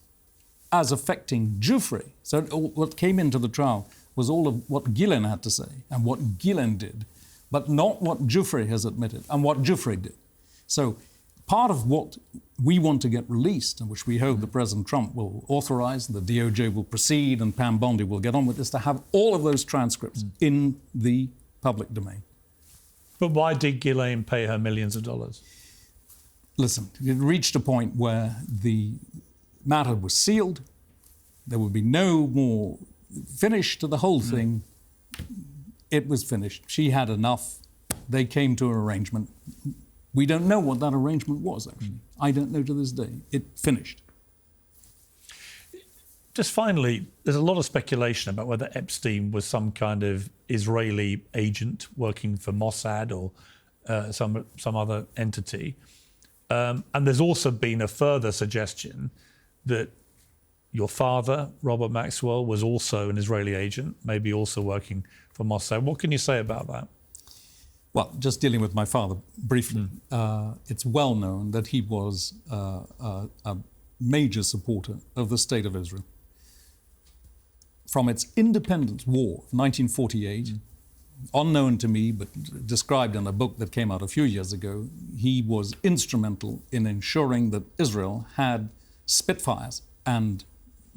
[SPEAKER 4] as affecting Giuffre, so what came into the trial was all of what Ghislaine had to say and what Ghislaine did, but not what Giuffre has admitted and what Giuffre did. So part of what we want to get released, and which we hope that President Trump will authorize, and the DOJ will proceed, and Pam Bondi will get on with, is to have all of those transcripts in the public domain.
[SPEAKER 1] But why did Ghislaine pay her millions of dollars?
[SPEAKER 4] Listen, it reached a point where the matter was sealed. There would be no more finish to the whole thing. It was finished. She had enough. They came to an arrangement. We don't know what that arrangement was, actually. I don't know to this day. It finished.
[SPEAKER 1] Just finally, there's a lot of speculation about whether Epstein was some kind of Israeli agent working for Mossad or some other entity. And there's also been a further suggestion that your father, Robert Maxwell, was also an Israeli agent, maybe also working for Mossad. What can you say about that?
[SPEAKER 4] Well, just dealing with my father briefly, it's well known that he was a major supporter of the State of Israel. From its independence war of 1948, unknown to me, but described in a book that came out a few years ago, he was instrumental in ensuring that Israel had Spitfires and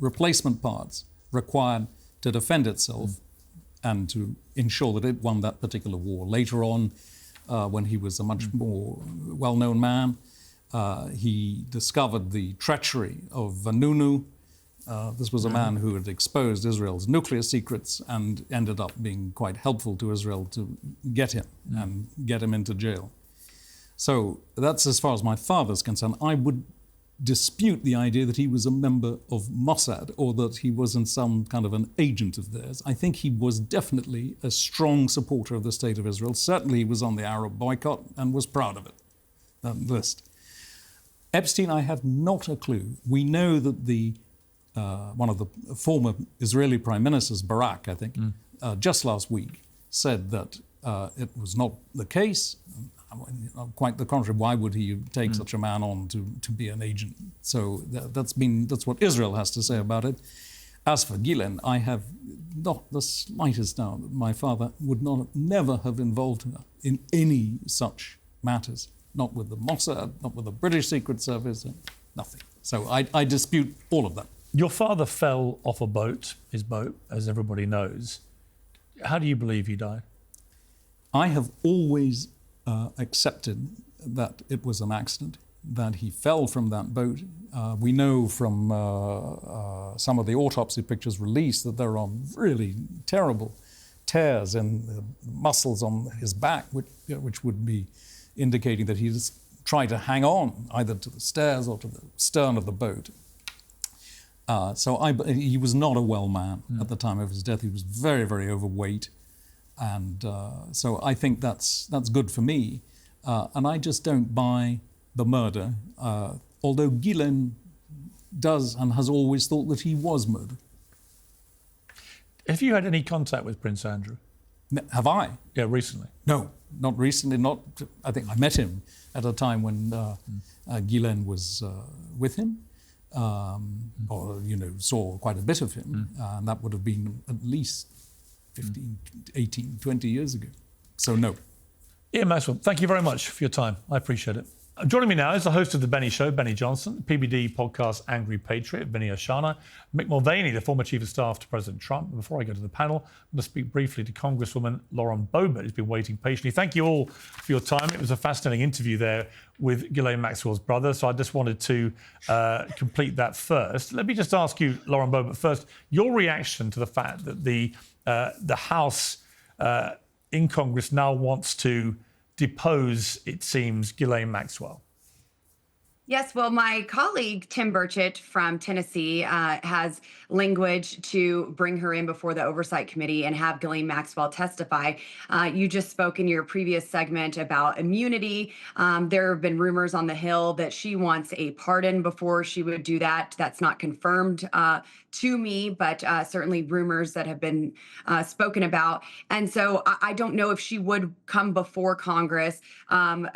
[SPEAKER 4] replacement parts required to defend itself and to ensure that it won that particular war. Later on, when he was a much more well-known man, he discovered the treachery of Vanunu. This was a man who had exposed Israel's nuclear secrets and ended up being quite helpful to Israel to get him and get him into jail. So that's as far as my father's concerned. I would dispute the idea that he was a member of Mossad or that he wasn't some kind of an agent of theirs. I think he was definitely a strong supporter of the State of Israel. Certainly he was on the Arab boycott and was proud of it, that list. Epstein, I have not a clue. We know that one of the former Israeli prime ministers, Barak, I think, just last week said that it was not the case. Quite the contrary. Why would he take such a man on to be an agent? So that's what Israel has to say about it. As for Ghislaine, I have not the slightest doubt that my father would never have involved her in any such matters. Not with the Mossad, not with the British Secret Service, nothing. So I dispute all of that.
[SPEAKER 1] Your father fell off a boat, his boat, as everybody knows. How do you believe he died?
[SPEAKER 4] I have always accepted that it was an accident, that he fell from that boat. We know from some of the autopsy pictures released that there are really terrible tears in the muscles on his back, which would be indicating that he just tried to hang on either to the stairs or to the stern of the boat. He was not a well man at the time of his death. He was very, very overweight. And so I think that's good for me. And I just don't buy the murder, although Ghislaine does and has always thought that he was murdered.
[SPEAKER 1] Have you had any contact with Prince Andrew?
[SPEAKER 4] Have I?
[SPEAKER 1] Yeah, recently.
[SPEAKER 4] No, not recently. I think I met him at a time when Ghislaine was with him. Or, saw quite a bit of him. And that would have been at least 15, 18, 20 years ago. So no.
[SPEAKER 1] Ian Maxwell, thank you very much for your time. I appreciate it. Joining me now is the host of The Benny Show, Benny Johnson, PBD podcast Angry Patriot, Vinny Oshana, Mick Mulvaney, the former Chief of Staff to President Trump. Before I go to the panel, I'm going to speak briefly to Congresswoman Lauren Boebert, who's been waiting patiently. Thank you all for your time. It was a fascinating interview there with Ghislaine Maxwell's brother, so I just wanted to complete that first. Let me just ask you, Lauren Boebert, first, your reaction to the fact that the House in Congress now wants to depose, it seems, Ghislaine Maxwell.
[SPEAKER 6] Yes, well, my colleague, Tim Birch from Tennessee, has language to bring her in before the Oversight Committee and have Ghislaine Maxwell testify. You just spoke in your previous segment about immunity. There have been rumors on the Hill that she wants a pardon before she would do that. That's not confirmed to me, but certainly rumors that have been spoken about. And so I don't know if she would come before Congress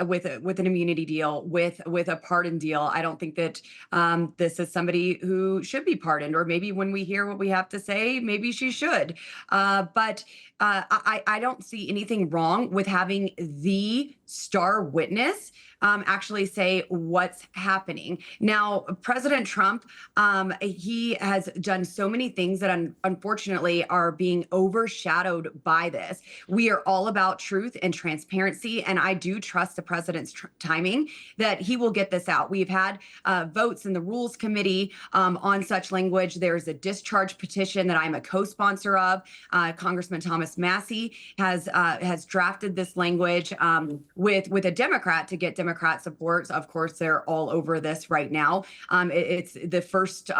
[SPEAKER 6] with an immunity deal, with a pardon deal. I don't think that this is somebody who should be pardoned, or maybe when we hear what we have to say, maybe she should. But I don't see anything wrong with having the star witness actually say what's happening. Now, President Trump, he has done so many things that unfortunately are being overshadowed by this. We are all about truth and transparency, and I do trust the president's timing that he will get this out. We've had votes in the Rules Committee on such language. There's a discharge petition that I'm a co-sponsor of. Congressman Thomas Massey has drafted this language with a Democrat to get Democrat support. Of course, they're all over this right now. It's the first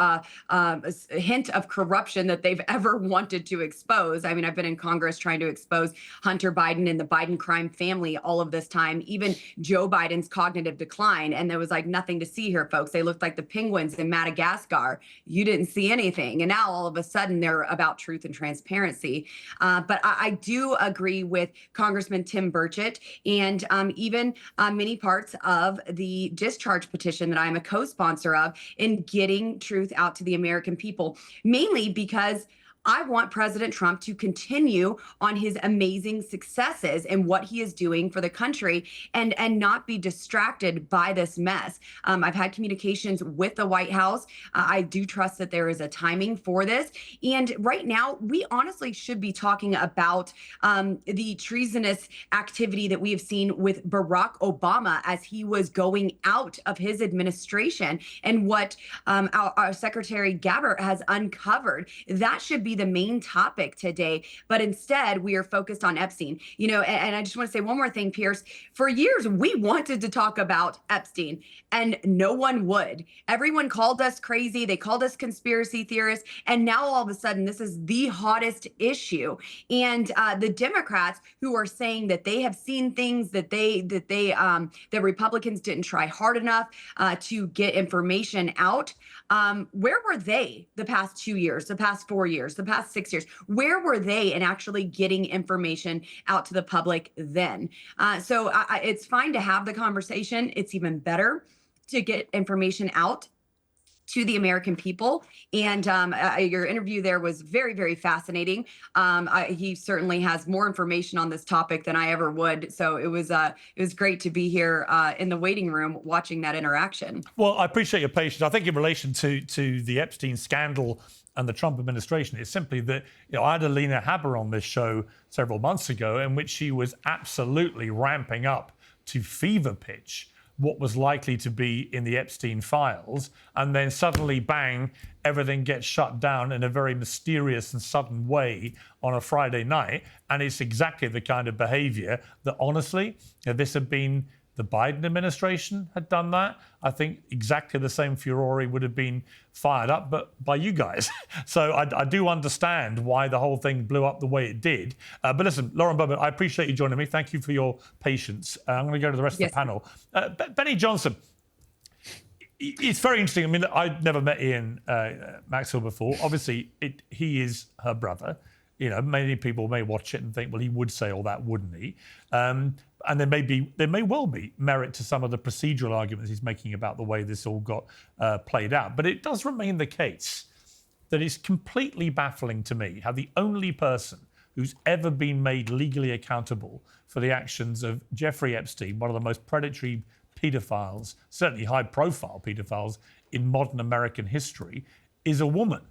[SPEAKER 6] hint of corruption that they've ever wanted to expose. I mean, I've been in Congress trying to expose Hunter Biden and the Biden crime family all of this time, even Joe Biden's cognitive decline. And there was like nothing to see here, folks. They looked like the penguins in Madagascar. You didn't see anything. And now all of a sudden they're about truth and transparency. But I do agree with Congressman Tim Burchett and even many parts of the discharge petition that I'm a co-sponsor of in getting truth out to the American people, mainly because I want President Trump to continue on his amazing successes and what he is doing for the country and not be distracted by this mess. I've had communications with the White House. I do trust that there is a timing for this. And right now, we honestly should be talking about the treasonous activity that we have seen with Barack Obama as he was going out of his administration and what our Secretary Gabbert has uncovered. That should be the main topic today, but instead we are focused on Epstein. You know, and I just want to say one more thing, Piers. For years, we wanted to talk about Epstein and no one would. Everyone called us crazy. They called us conspiracy theorists. And now all of a sudden, this is the hottest issue. And the Democrats who are saying that they have seen things that the Republicans didn't try hard enough to get information out. Where were they the past 2 years, the past 4 years, the past 6 years? Where were they in actually getting information out to the public then? So it's fine to have the conversation. It's even better to get information out to the American people. And your interview there was very, very fascinating. He certainly has more information on this topic than I ever would. So it was great to be here in the waiting room watching that interaction.
[SPEAKER 1] Well, I appreciate your patience. I think in relation to the Epstein scandal and the Trump administration, it's simply that, you know, I had Alina Haber on this show several months ago in which she was absolutely ramping up to fever pitch what was likely to be in the Epstein files, and then suddenly, bang, everything gets shut down in a very mysterious and sudden way on a Friday night. And it's exactly the kind of behavior that, honestly, if this had been the Biden administration had done that, I think exactly the same furore would have been fired up, but by you guys. So I do understand why the whole thing blew up the way it did. But listen, Lauren Boebert, I appreciate you joining me. Thank you for your patience. I'm going to go to the rest of the panel. Benny Johnson, it's very interesting. I mean, I'd never met Ian Maxwell before. Obviously, he is her brother. You know, many people may watch it and think, well, he would say all that, wouldn't he? And there may well be merit to some of the procedural arguments he's making about the way this all got played out. But it does remain the case that it's completely baffling to me how the only person who's ever been made legally accountable for the actions of Jeffrey Epstein, one of the most predatory pedophiles, certainly high-profile pedophiles in modern American history, is a woman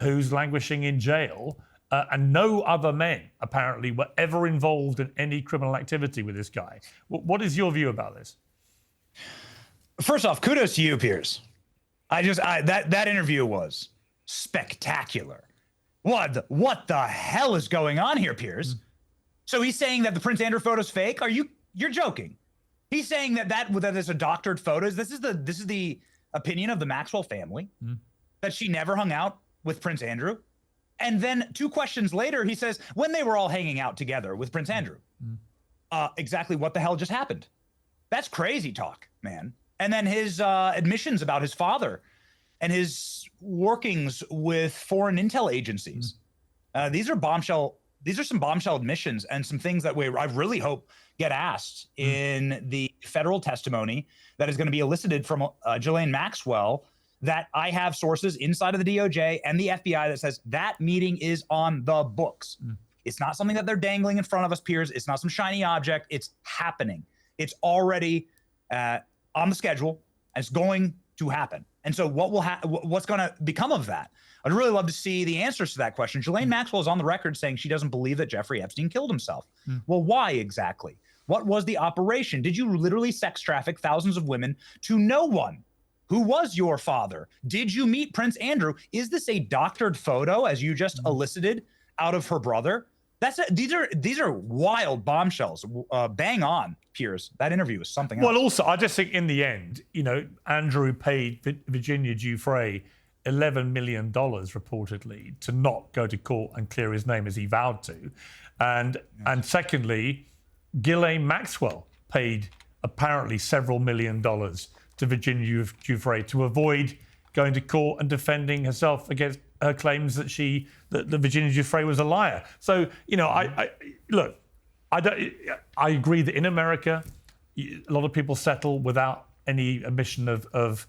[SPEAKER 1] who's languishing in jail. And no other men, apparently, were ever involved in any criminal activity with this guy. What is your view about this?
[SPEAKER 2] First off, kudos to you, Piers. That interview was spectacular. What the hell is going on here, Piers? So he's saying that the Prince Andrew photo's fake? You're joking. He's saying that is a doctored photo. This is the opinion of the Maxwell family, that she never hung out with Prince Andrew. And then 2 questions later, he says, when they were all hanging out together with Prince Andrew, exactly what the hell just happened? That's crazy talk, man. And then his admissions about his father and his workings with foreign intel agencies. These are some bombshell admissions and some things that I really hope get asked in the federal testimony that is going to be elicited from Ghislaine Maxwell, that I have sources inside of the DOJ and the FBI that says that meeting is on the books. It's not something that they're dangling in front of us, Piers. It's not some shiny object. It's happening. It's already on the schedule, and it's going to happen. And so what's going to become of that? I'd really love to see the answers to that question. Ghislaine Maxwell is on the record saying she doesn't believe that Jeffrey Epstein killed himself. Well, why exactly? What was the operation? Did you literally sex traffic thousands of women to no one? Who was your father? Did you meet Prince Andrew? Is this a doctored photo, as you just elicited, out of her brother? These are wild bombshells. Bang on, Piers. That interview was something else.
[SPEAKER 1] Well, also, I just think in the end, Andrew paid Virginia Giuffre $11 million reportedly to not go to court and clear his name as he vowed to. And secondly, Ghislaine Maxwell paid apparently several $1 million to Virginia Giuffre to avoid going to court and defending herself against her claims that the Virginia Giuffre was a liar. So, I agree that in America, a lot of people settle without any admission of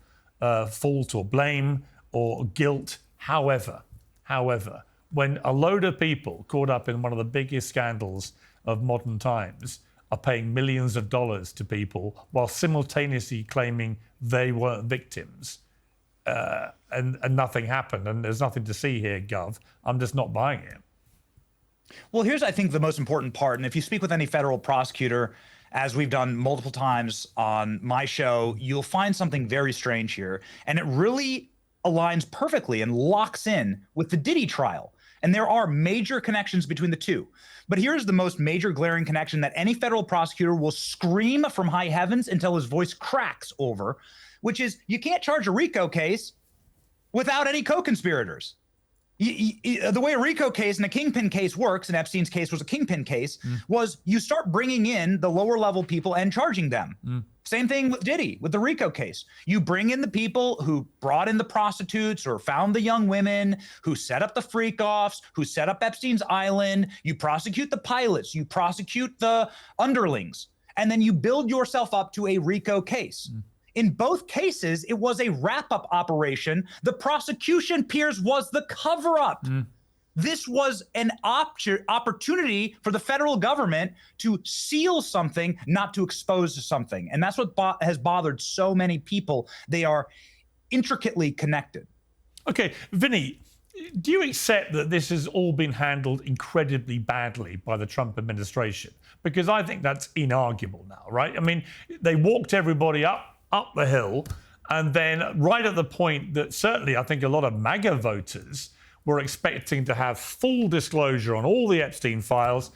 [SPEAKER 1] fault or blame or guilt. However, when a load of people caught up in one of the biggest scandals of modern times are paying millions of dollars to people while simultaneously claiming they weren't victims, and nothing happened, and there's nothing to see here, Gov, I'm just not buying it.
[SPEAKER 2] Well, here's, I think, the most important part. And if you speak with any federal prosecutor, as we've done multiple times on my show, you'll find something very strange here. And it really aligns perfectly and locks in with the Diddy trial. And there are major connections between the two. But here's the most major glaring connection that any federal prosecutor will scream from high heavens until his voice cracks over, which is you can't charge a RICO case without any co-conspirators. The way a RICO case and a kingpin case works, and Epstein's case was a kingpin case, was you start bringing in the lower level people and charging them. Same thing with Diddy, with the RICO case. You bring in the people who brought in the prostitutes or found the young women, who set up the freak-offs, who set up Epstein's Island. You prosecute the pilots, you prosecute the underlings, and then you build yourself up to a RICO case. In both cases, it was a wrap-up operation. The prosecution, Piers, was the cover-up. This was an opportunity for the federal government to seal something, not to expose something. And that's what has bothered so many people. They are intricately connected.
[SPEAKER 1] Okay, Vinny, do you accept that this has all been handled incredibly badly by the Trump administration? Because I think that's inarguable now, right? I mean, they walked everybody up the hill, and then right at the point that certainly I think a lot of MAGA voters were expecting to have full disclosure on all the Epstein files,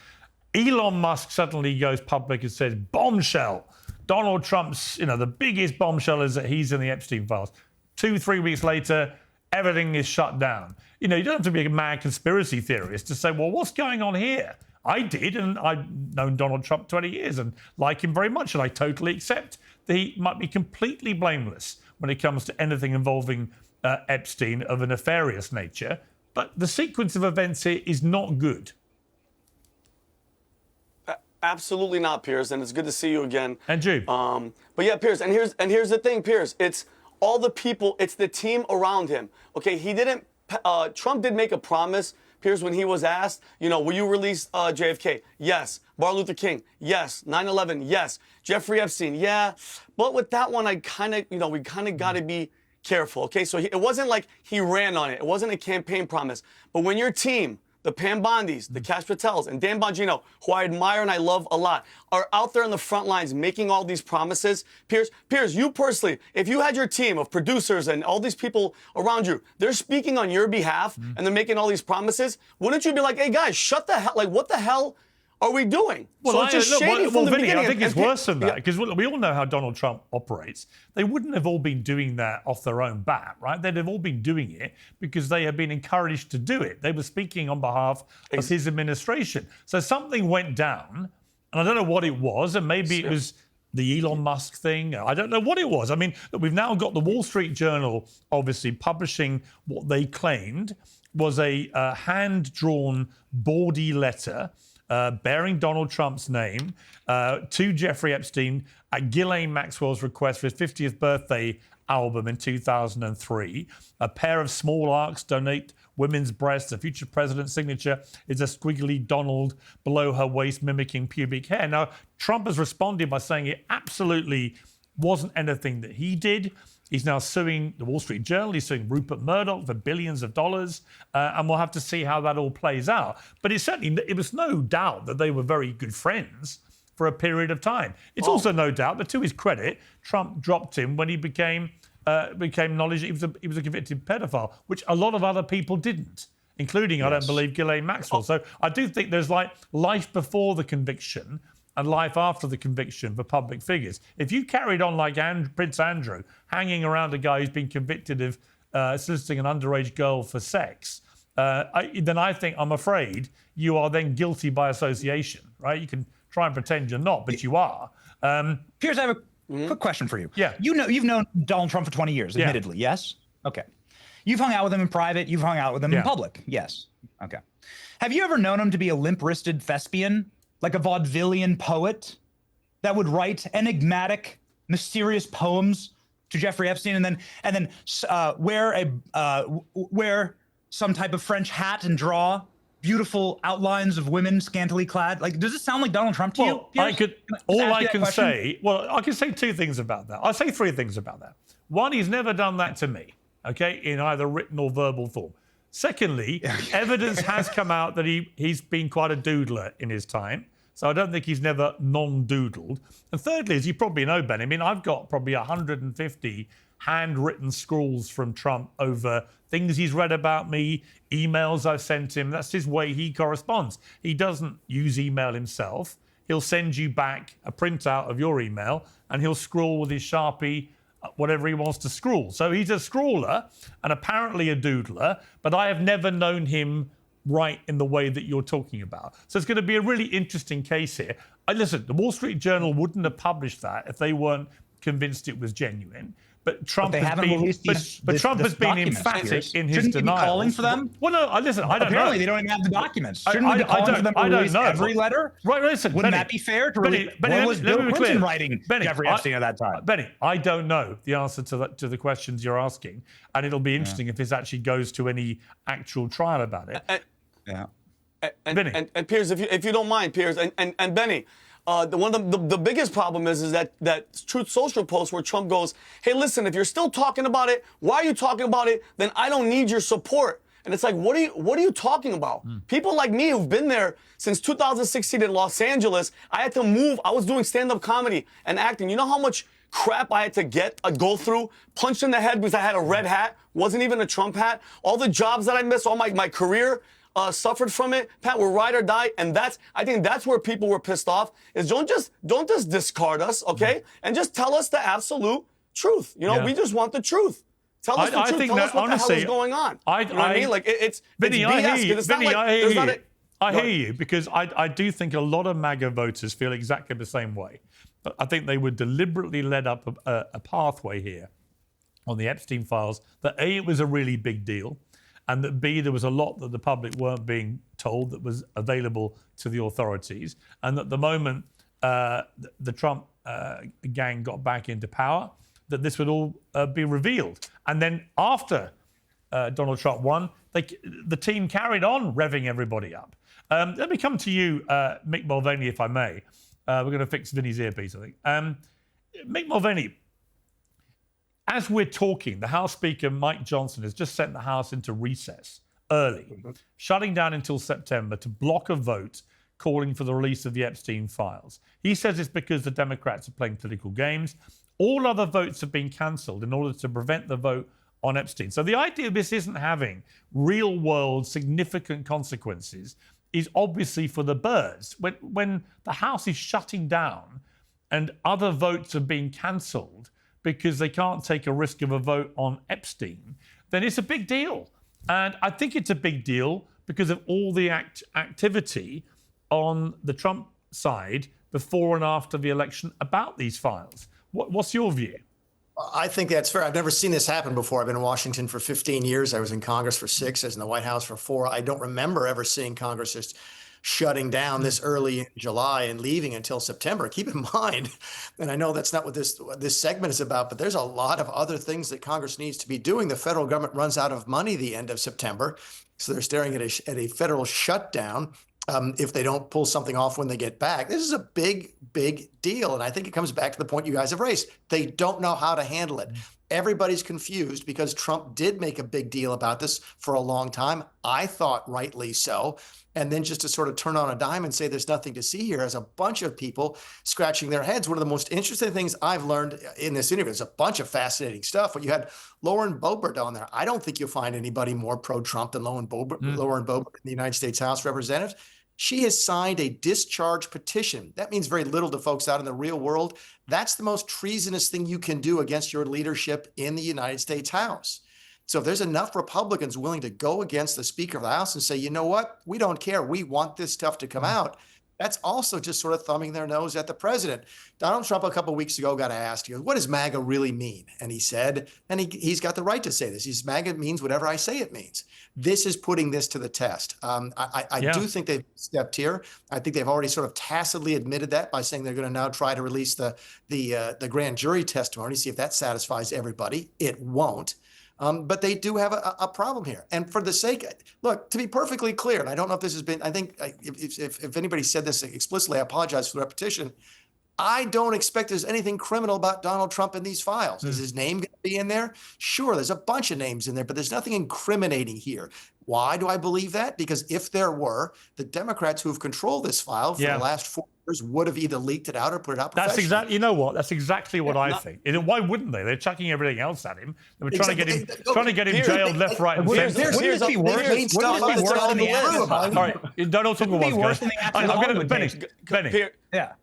[SPEAKER 1] Elon Musk suddenly goes public and says, bombshell. Donald Trump's, the biggest bombshell is that he's in the Epstein files. 2-3 weeks later, everything is shut down. You don't have to be a mad conspiracy theorist to say, well, what's going on here? I did, and I've known Donald Trump 20 years and like him very much, and I totally accept that he might be completely blameless when it comes to anything involving Epstein of a nefarious nature. But the sequence of events here is not good.
[SPEAKER 7] Absolutely not, Piers, and it's good to see you again.
[SPEAKER 1] And you.
[SPEAKER 7] But yeah, Piers, and here's the thing, Piers. It's all the people, it's the team around him. Okay, Trump did make a promise, Piers, when he was asked, will you release JFK? Yes. Martin Luther King? Yes. 9/11? Yes. Jeffrey Epstein? Yeah. But with that one, we kind of got to be careful, okay? So it wasn't like he ran on it. It wasn't a campaign promise. But when your team, the Pam Bondis, the Cash Patels, and Dan Bongino, who I admire and I love a lot, are out there on the front lines making all these promises, Piers, you personally, if you had your team of producers and all these people around you, they're speaking on your behalf and they're making all these promises, wouldn't you be like, hey guys, shut the hell, what the hell are we doing?
[SPEAKER 1] Well,
[SPEAKER 7] so it's just shady from the
[SPEAKER 1] Vinny,
[SPEAKER 7] beginning.
[SPEAKER 1] I think it's worse than that, because we all know how Donald Trump operates. They wouldn't have all been doing that off their own bat, right? They'd have all been doing it because they have been encouraged to do it. They were speaking on behalf of his administration. So something went down, and I don't know what it was, and maybe it was the Elon Musk thing. I don't know what it was. I mean, we've now got the Wall Street Journal obviously publishing what they claimed was a hand-drawn, bawdy letter bearing Donald Trump's name to Jeffrey Epstein at Ghislaine Maxwell's request for his 50th birthday album in 2003. A pair of small arcs donate women's breasts. The future president's signature is a squiggly Donald below her waist mimicking pubic hair. Now, Trump has responded by saying it absolutely wasn't anything that he did. He's now suing the Wall Street Journal. He's suing Rupert Murdoch for billions of dollars. And we'll have to see how that all plays out. But it was no doubt that they were very good friends for a period of time. It's also no doubt that, to his credit, Trump dropped him when he became knowledge that he was a convicted pedophile, which a lot of other people didn't. including, I don't believe, Ghislaine Maxwell. So I do think there's like life before the conviction and life after the conviction for public figures. If you carried on like Prince Andrew, hanging around a guy who's been convicted of soliciting an underage girl for sex, then I think, I'm afraid, you are then guilty by association, right? You can try and pretend you're not, but you are.
[SPEAKER 2] Piers, I have a quick question for you.
[SPEAKER 1] Yeah.
[SPEAKER 2] You've known Donald Trump for 20 years, admittedly, yes? Okay. You've hung out with him in private. You've hung out with him in public. Yes. Okay. Have you ever known him to be a limp-wristed thespian, like a vaudevillian poet that would write enigmatic, mysterious poems to Jeffrey Epstein and then wear some type of French hat and draw beautiful outlines of women scantily clad? Like, does it sound like Donald Trump to you?
[SPEAKER 1] I can say two things about that. I'll say three things about that. One, he's never done that to me, okay, in either written or verbal form. Secondly, evidence has come out that he's been quite a doodler in his time. So I don't think he's never non-doodled. And thirdly, as you probably know, Ben, I mean, I've got probably 150 handwritten scrawls from Trump over things he's read about me, emails I've sent him. That's his way he corresponds. He doesn't use email himself. He'll send you back a printout of your email and he'll scrawl with his Sharpie whatever he wants to scrawl. So he's a scrawler and apparently a doodler, but I have never known him write in the way that you're talking about. So it's going to be a really interesting case here. Listen, the Wall Street Journal wouldn't have published that if they weren't convinced it was genuine. But Trump has been emphatic in his
[SPEAKER 2] Shouldn't
[SPEAKER 1] denial.
[SPEAKER 2] Be calling for them?
[SPEAKER 1] Well, no, listen, I don't know.
[SPEAKER 2] Apparently, they don't even have the documents. Shouldn't we be calling for them to release every letter?
[SPEAKER 1] Right, listen.
[SPEAKER 2] Wouldn't that be fair to release? What was Bill Clinton writing Jeffrey Epstein at that time?
[SPEAKER 1] Benny, I don't know the answer to the questions you're asking, and it'll be interesting if this actually goes to any actual trial about it.
[SPEAKER 7] And Piers, if you don't mind, Piers, and Benny, the biggest problem is that Truth Social post where Trump goes, hey, listen, if you're still talking about it, why are you talking about it? Then I don't need your support. And it's like, what are you talking about? People like me who've been there since 2016 in Los Angeles, I had to move. I was doing stand-up comedy and acting. You know how much crap I had to go through? Punched in the head because I had a red hat, wasn't even a Trump hat. All the jobs that I missed, all my career suffered from it. Pat, we're ride or die, and I think that's where people were pissed off. Is don't just discard us, okay, and just tell us the absolute truth. You know, we just want the truth. Tell us the truth. Tell us what the hell is going on. You know what I mean? Like it's
[SPEAKER 1] Vinny,
[SPEAKER 7] BS.
[SPEAKER 1] I hear you. Vinny, I hear you
[SPEAKER 7] Right.
[SPEAKER 1] because I do think a lot of MAGA voters feel exactly the same way. But I think they were deliberately led up a pathway here on the Epstein files that A, it was a really big deal, and that B, there was a lot that the public weren't being told that was available to the authorities, and that the moment the Trump gang got back into power, that this would all be revealed. And then after Donald Trump won, the team carried on revving everybody up. Let me come to you, Mick Mulvaney, if I may. We're going to fix Vinny's earpiece, I think. Mick Mulvaney, as we're talking, the House Speaker, Mike Johnson, has just sent the House into recess early, shutting down until September to block a vote calling for the release of the Epstein files. He says it's because the Democrats are playing political games. All other votes have been cancelled in order to prevent the vote on Epstein. So the idea of this isn't having real-world significant consequences is obviously for the birds. When the House is shutting down and other votes are being cancelled because they can't take a risk of a vote on Epstein, then it's a big deal. And I think it's a big deal because of all the activity on the Trump side before and after the election about these files. What's your view?
[SPEAKER 8] I think that's fair. I've never seen this happen before. I've been in Washington for 15 years. I was in Congress for 6, I was in the White House for 4. I don't remember ever seeing Congress just shutting down this early in July and leaving until September. Keep in mind, and I know that's not what this segment is about, but there's a lot of other things that Congress needs to be doing. The federal government runs out of money the end of September, so they're staring at a federal shutdown. If they don't pull something off when they get back. This is a big, big deal. And I think it comes back to the point you guys have raised. They don't know how to handle it. Everybody's confused because Trump did make a big deal about this for a long time. I thought rightly so. and then just to sort of turn on a dime and say there's nothing to see here has a bunch of people scratching their heads. One of the most interesting things I've learned in this interview, there's a bunch of fascinating stuff. When you had Lauren Boebert on there, I don't think you'll find anybody more pro-Trump than Lauren Boebert in the United States House of Representatives. She has signed a discharge petition. That means very little to folks out in the real world. That's the most treasonous thing you can do against your leadership in the United States House. So if there's enough Republicans willing to go against the Speaker of the House and say, you know what, we don't care, we want this stuff to come out, that's also just sort of thumbing their nose at the president. Donald Trump a couple of weeks ago got asked, he goes, what does MAGA really mean? And he said, and he's got the right to say this, he says, MAGA means whatever I say it means. This is putting this to the test. I do think they've stepped here. I think they've already sort of tacitly admitted that by saying they're going to now try to release the grand jury testimony, see if that satisfies everybody. It won't. But they do have a problem here. And for the sake, look, to be perfectly clear, and I don't know if this has been, I think if anybody said this explicitly, I apologize for the repetition. I don't expect there's anything criminal about Donald Trump in these files. Is his name going to be in there? Sure, there's a bunch of names in there, but there's nothing incriminating here. Why do I believe that? Because if there were, the Democrats who have controlled this file for the last 4 years would have either leaked it out or put it out professionally.
[SPEAKER 1] That's exactly, you know what? That's exactly what I think. And why wouldn't they? They're chucking everything else at him. They were trying to get him jailed left, right, and centre.
[SPEAKER 2] Wouldn't it be worse than the Access
[SPEAKER 1] All right, don't talk about
[SPEAKER 2] worse than the Access Hollywood
[SPEAKER 1] Benny.
[SPEAKER 2] Yeah.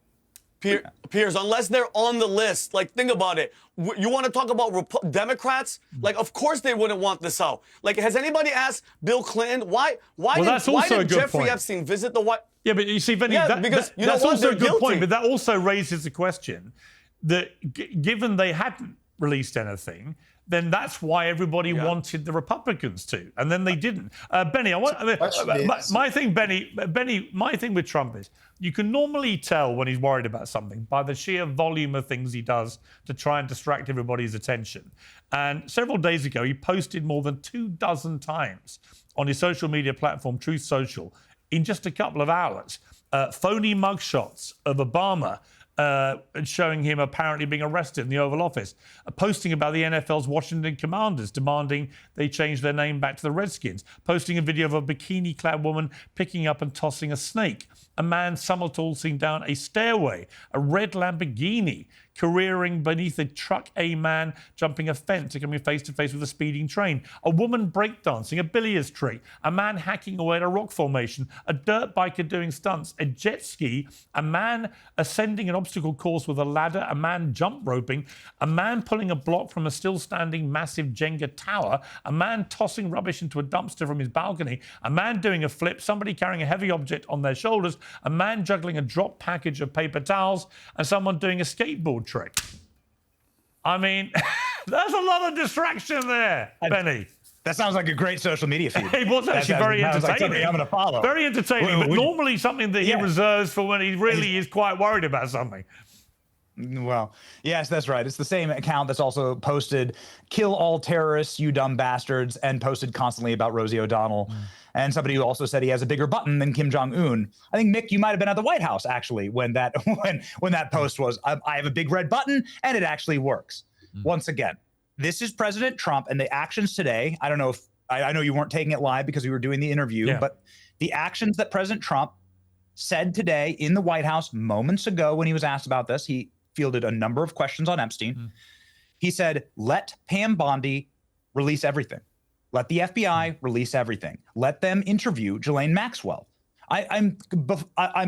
[SPEAKER 7] Piers, unless they're on the list, like, think about it. You want to talk about Democrats? Like, of course they wouldn't want this out. Like, has anybody asked Bill Clinton why did Jeffrey Epstein visit the White?
[SPEAKER 1] Yeah, but you see, Vinny, that's also a good point. But that also raises the question that given they hadn't released anything, then that's why everybody wanted the Republicans to, and then they didn't. Benny, my thing with Trump is you can normally tell when he's worried about something by the sheer volume of things he does to try and distract everybody's attention. And several days ago, he posted more than 24 times on his social media platform, Truth Social, in just a couple of hours, phony mugshots of Obama, showing him apparently being arrested in the Oval Office, posting about the NFL's Washington Commanders, demanding they change their name back to the Redskins, posting a video of a bikini-clad woman picking up and tossing a snake, a man somersaulting down a stairway, a red Lamborghini careering beneath a truck, a man jumping a fence and coming face-to-face with a speeding train, a woman breakdancing, a billiards tree, a man hacking away at a rock formation, a dirt biker doing stunts, a jet ski, a man ascending an obstacle course with a ladder, a man jump roping, a man pulling a block from a still-standing massive Jenga tower, a man tossing rubbish into a dumpster from his balcony, a man doing a flip, somebody carrying a heavy object on their shoulders, a man juggling a drop package of paper towels, and someone doing a skateboard trick. I mean, there's a lot of distraction there, Benny.
[SPEAKER 2] That sounds like a great social media feed.
[SPEAKER 1] It was actually very entertaining.
[SPEAKER 2] Like I'm going to follow.
[SPEAKER 1] Very entertaining, but normally something that he reserves for when he really is quite worried about something.
[SPEAKER 2] Well, yes, that's right. It's the same account that's also posted, kill all terrorists, you dumb bastards, and posted constantly about Rosie O'Donnell. And somebody who also said he has a bigger button than Kim Jong-un. I think, Mick, you might have been at the White House, actually, when that when that post was, I have a big red button, and it actually works. Once again, this is President Trump, and the actions today, I don't know if, I know you weren't taking it live because we were doing the interview, but the actions that President Trump said today in the White House moments ago when he was asked about this, he fielded a number of questions on Epstein. He said, let Pam Bondi release everything. Let the FBI release everything. Let them interview Ghislaine Maxwell. I'm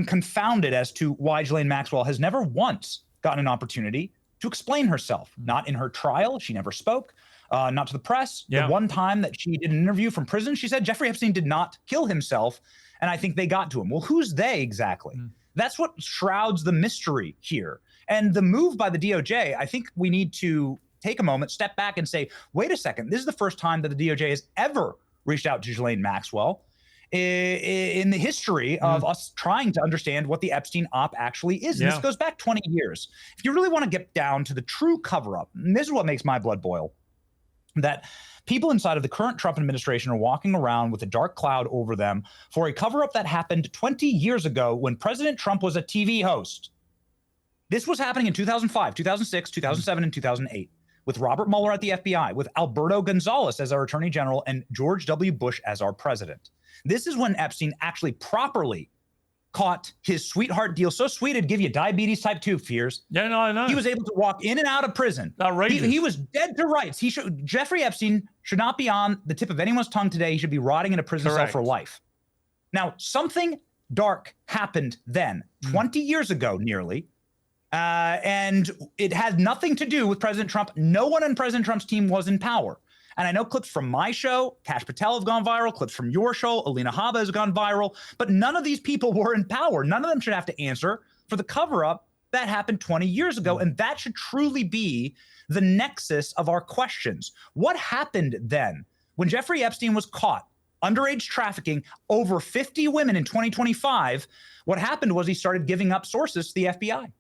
[SPEAKER 2] confounded as to why Ghislaine Maxwell has never once gotten an opportunity to explain herself. Not in her trial. She never spoke. Not to the press. The one time that she did an interview from prison, she said Jeffrey Epstein did not kill himself, and I think they got to him. Well, who's they exactly? That's what shrouds the mystery here. And the move by the DOJ, I think we need to take a moment, step back and say, wait a second, this is the first time that the DOJ has ever reached out to Ghislaine Maxwell in the history of us trying to understand what the Epstein op actually is. And this goes back 20 years. If you really want to get down to the true cover-up, and this is what makes my blood boil, that people inside of the current Trump administration are walking around with a dark cloud over them for a cover-up that happened 20 years ago when President Trump was a TV host. This was happening in 2005, 2006, 2007, and 2008. With Robert Mueller at the FBI, with Alberto Gonzales as our Attorney General, and George W. Bush as our president. This is when Epstein actually properly caught his sweetheart deal. So sweet it'd give you diabetes type 2, Piers.
[SPEAKER 1] Yeah, no, I know.
[SPEAKER 2] He was able to walk in and out of prison.
[SPEAKER 1] Outrageous.
[SPEAKER 2] He was dead to rights. Jeffrey Epstein should not be on the tip of anyone's tongue today. He should be rotting in a prison cell for life. Now, something dark happened then, 20 years ago nearly, and it had nothing to do with President Trump. No one on President Trump's team was in power. And I know clips from my show, Kash Patel, have gone viral. Clips from your show, Alina Habba, has gone viral. But none of these people were in power. None of them should have to answer for the cover-up that happened 20 years ago. And that should truly be the nexus of our questions. What happened then when Jeffrey Epstein was caught underage trafficking over 50 women in 2025? What happened was he started giving up sources to the FBI.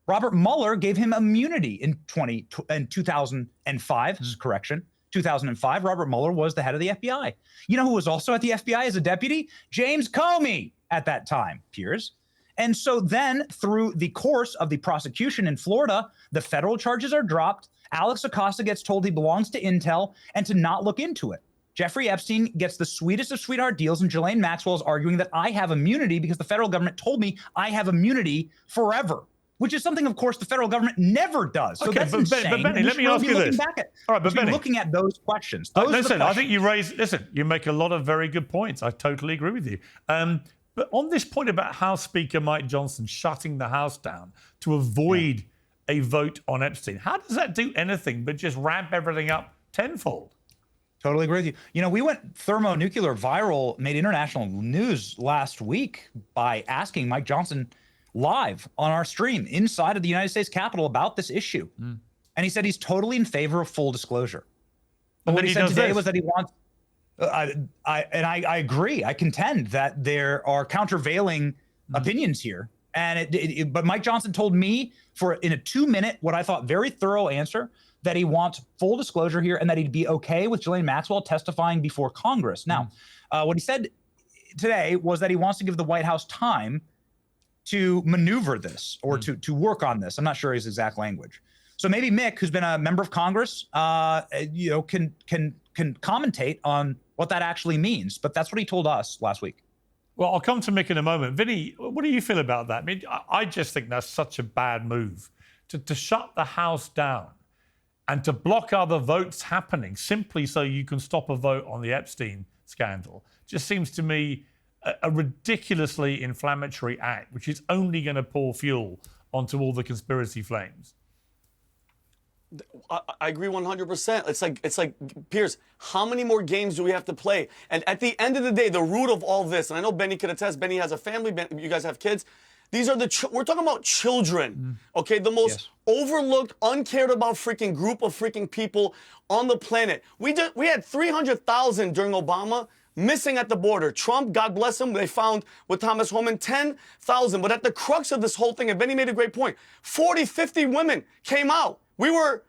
[SPEAKER 2] Robert Mueller gave him immunity in 2005, correction. 2005, Robert Mueller was the head of the FBI. You know who was also at the FBI as a deputy? James Comey at that time, Piers. And so then through the course of the prosecution in Florida, the federal charges are dropped. Alex Acosta gets told he belongs to Intel and to not look into it. Jeffrey Epstein gets the sweetest of sweetheart deals, and Ghislaine Maxwell is arguing that I have immunity because the federal government told me I have immunity forever, which is something, of course, the federal government never does. So that's insane.
[SPEAKER 1] But Benny, let me ask you this.
[SPEAKER 2] All right, but Benny, looking at those questions.
[SPEAKER 1] Listen, I think you make a lot of very good points. I totally agree with you. But on this point about House Speaker Mike Johnson shutting the House down to avoid a vote on Epstein, how does that do anything but just ramp everything up tenfold?
[SPEAKER 2] Totally agree with you. You know, we went thermonuclear viral, made international news last week by asking Mike Johnson live on our stream inside of the United States Capitol about this issue. And he said he's totally in favor of full disclosure. But what he said today was that he wants, I agree. I contend that there are countervailing opinions here. And but Mike Johnson told me in a 2-minute, what I thought very thorough answer, that he wants full disclosure here and that he'd be okay with Ghislaine Maxwell testifying before Congress. Now, what he said today was that he wants to give the White House time to maneuver this or to work on this. I'm not sure his exact language. So maybe Mick, who's been a member of Congress, can commentate on what that actually means. But that's what he told us last week.
[SPEAKER 1] Well, I'll come to Mick in a moment. Vinny, what do you feel about that? I mean, I just think that's such a bad move to shut the House down and to block other votes happening simply so you can stop a vote on the Epstein scandal. Just seems to me a ridiculously inflammatory act, which is only going to pour fuel onto all the conspiracy flames.
[SPEAKER 7] I agree 100%. It's like Piers, how many more games do we have to play? And at the end of the day, the root of all this, and I know Benny could attest, Benny has a family, you guys have kids. These are we're talking about children, okay? The most overlooked, uncared about freaking group of freaking people on the planet. We had 300,000 during Obama missing at the border. Trump, God bless him, they found with Thomas Homan 10,000. But at the crux of this whole thing, and Benny made a great point, 40, 50 women came out. We were,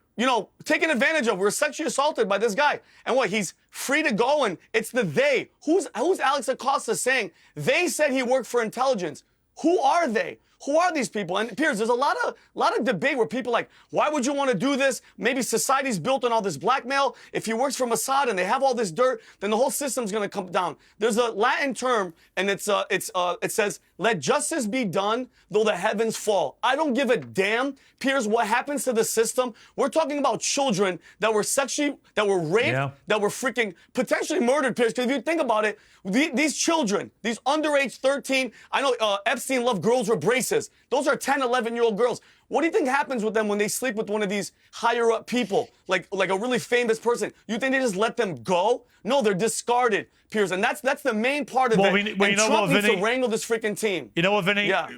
[SPEAKER 7] taken advantage of. We were sexually assaulted by this guy. And he's free to go, and it's the they. Who's Alex Acosta saying? They said he worked for intelligence. Who are they? Who are these people? And Piers, there's a lot of debate where people are like, why would you want to do this? Maybe society's built on all this blackmail. If he works for Mossad and they have all this dirt, then the whole system's going to come down. There's a Latin term, and it says, let justice be done, though the heavens fall. I don't give a damn, Piers, what happens to the system. We're talking about children that were raped, that were freaking potentially murdered, Piers. Because if you think about it, these children, these underage 13, I know Epstein loved girls with braces. Those are 10, 11-year-old girls. What do you think happens with them when they sleep with one of these higher up people, like a really famous person? You think they just let them go? No, they're discarded, Piers, and that's the main part of it. And Trump needs to wrangle this freaking team.
[SPEAKER 1] You know what, Vinny? Yeah.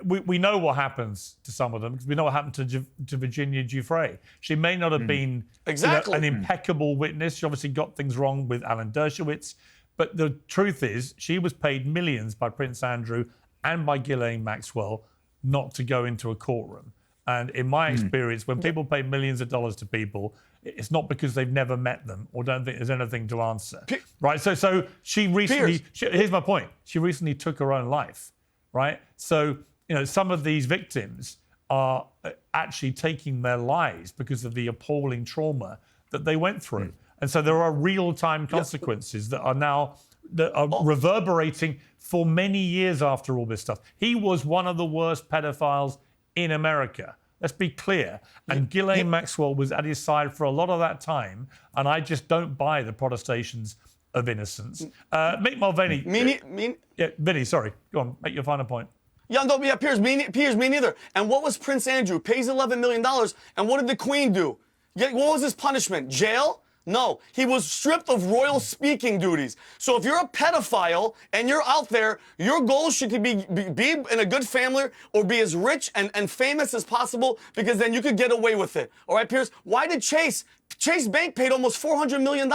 [SPEAKER 1] We know what happens to some of them because we know what happened to Virginia Giuffre. She may not have been an impeccable witness. She obviously got things wrong with Alan Dershowitz. But the truth is, she was paid millions by Prince Andrew and by Ghislaine Maxwell not to go into a courtroom. And in my experience, when people pay millions of dollars to people, it's not because they've never met them or don't think there's anything to answer, right? So she recently, here's my point. She recently took her own life, right? So, some of these victims are actually taking their lives because of the appalling trauma that they went through. And so there are real-time consequences that are now that are reverberating for many years after all this stuff. He was one of the worst pedophiles in America. Let's be clear. And Ghislaine Maxwell was at his side for a lot of that time, and I just don't buy the protestations of innocence. Mick Mulvaney. Vinny, sorry. Go on, make your final point.
[SPEAKER 7] Piers, me neither. And what was Prince Andrew? Pays $11 million. And what did the Queen do? What was his punishment? Jail? No, he was stripped of royal speaking duties. So if you're a pedophile and you're out there, your goal should be in a good family or be as rich and famous as possible, because then you could get away with it. All right, Piers? Why did Chase Bank paid almost $400 million?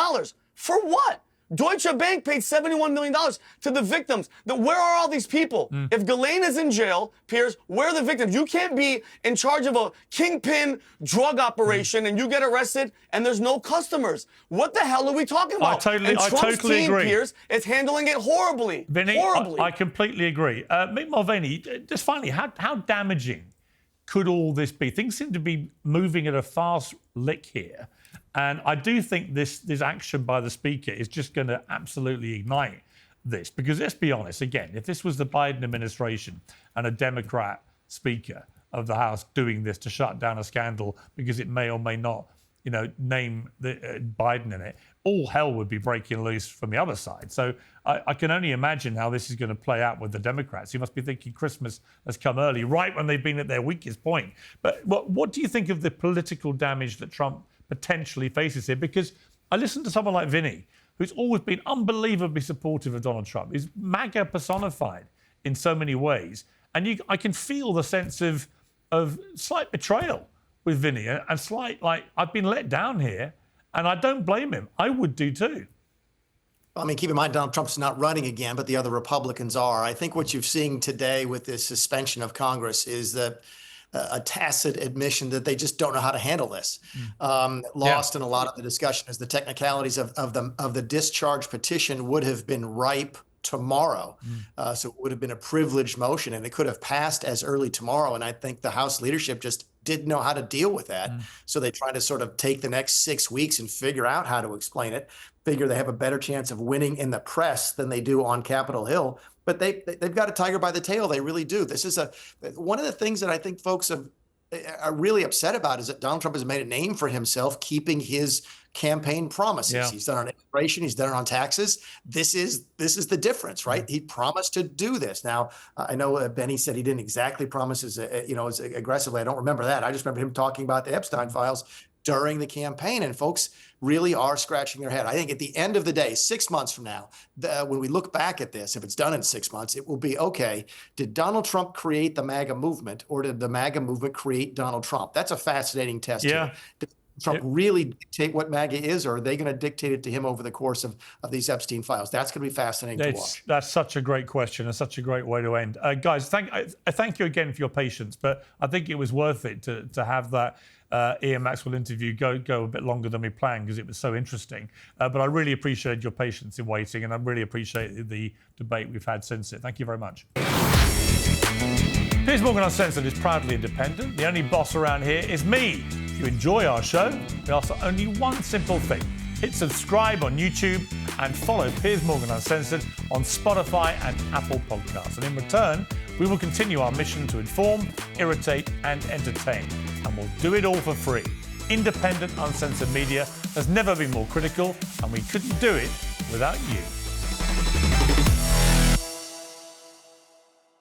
[SPEAKER 7] For what? Deutsche Bank paid $71 million to the victims. Where are all these people? If Ghislaine is in jail, Piers, where are the victims? You can't be in charge of a kingpin drug operation and you get arrested and there's no customers. What the hell are we talking about?
[SPEAKER 1] I totally agree.
[SPEAKER 7] Piers, is handling it horribly.
[SPEAKER 1] Vinny,
[SPEAKER 7] horribly.
[SPEAKER 1] I completely agree. Mick Mulvaney, just finally, how damaging could all this be? Things seem to be moving at a fast lick here. And I do think this action by the Speaker is just going to absolutely ignite this. Because let's be honest, again, if this was the Biden administration and a Democrat Speaker of the House doing this to shut down a scandal because it may or may not, name Biden in it, all hell would be breaking loose from the other side. So I can only imagine how this is going to play out with the Democrats. You must be thinking Christmas has come early, right when they've been at their weakest point. But what do you think of the political damage that Trump potentially faces here? Because I listen to someone like Vinny, who's always been unbelievably supportive of Donald Trump. He's MAGA personified in so many ways. And I can feel the sense of slight betrayal with Vinny and slight, I've been let down here, and I don't blame him. I would do too.
[SPEAKER 8] I mean, keep in mind, Donald Trump's not running again, but the other Republicans are. I think what you're seeing today with this suspension of Congress is that a tacit admission that they just don't know how to handle this. Lost in a lot of the discussion is the technicalities of the discharge petition would have been ripe tomorrow. So it would have been a privileged motion, and it could have passed as early tomorrow. And I think the House leadership just didn't know how to deal with that. So they tried to sort of take the next 6 weeks and figure out how to explain it, figure they have a better chance of winning in the press than they do on Capitol Hill. But they've got a tiger by the tail. They really do. This is one of the things that I think folks are really upset about is that Donald Trump has made a name for himself keeping his campaign promises. Yeah. He's done it on immigration. He's done it on taxes. This is the difference, right? He promised to do this. Now, I know Benny said he didn't exactly promise as aggressively. I don't remember that. I just remember him talking about the Epstein files during the campaign, and folks really are scratching their head. I think at the end of the day, 6 months from now, when we look back at this, if it's done in 6 months, it will be, okay, did Donald Trump create the MAGA movement, or did the MAGA movement create Donald Trump? That's a fascinating test.
[SPEAKER 1] Yeah.
[SPEAKER 8] Did Trump really dictate what MAGA is, or are they going to dictate it to him over the course of these Epstein files? That's going to be fascinating to watch. That's
[SPEAKER 1] such a great question and such a great way to end. Guys, thank you again for your patience, but I think it was worth it to have that Ian Maxwell interview go a bit longer than we planned because it was so interesting. But I really appreciate your patience in waiting, and I really appreciate the debate we've had since it. Thank you very much. Piers Morgan Uncensored is proudly independent. The only boss around here is me. If you enjoy our show, we ask for only one simple thing. Hit subscribe on YouTube and follow Piers Morgan Uncensored on Spotify and Apple Podcasts. And in return, we will continue our mission to inform, irritate, and entertain. And we'll do it all for free. Independent, uncensored media has never been more critical, and we couldn't do it without you.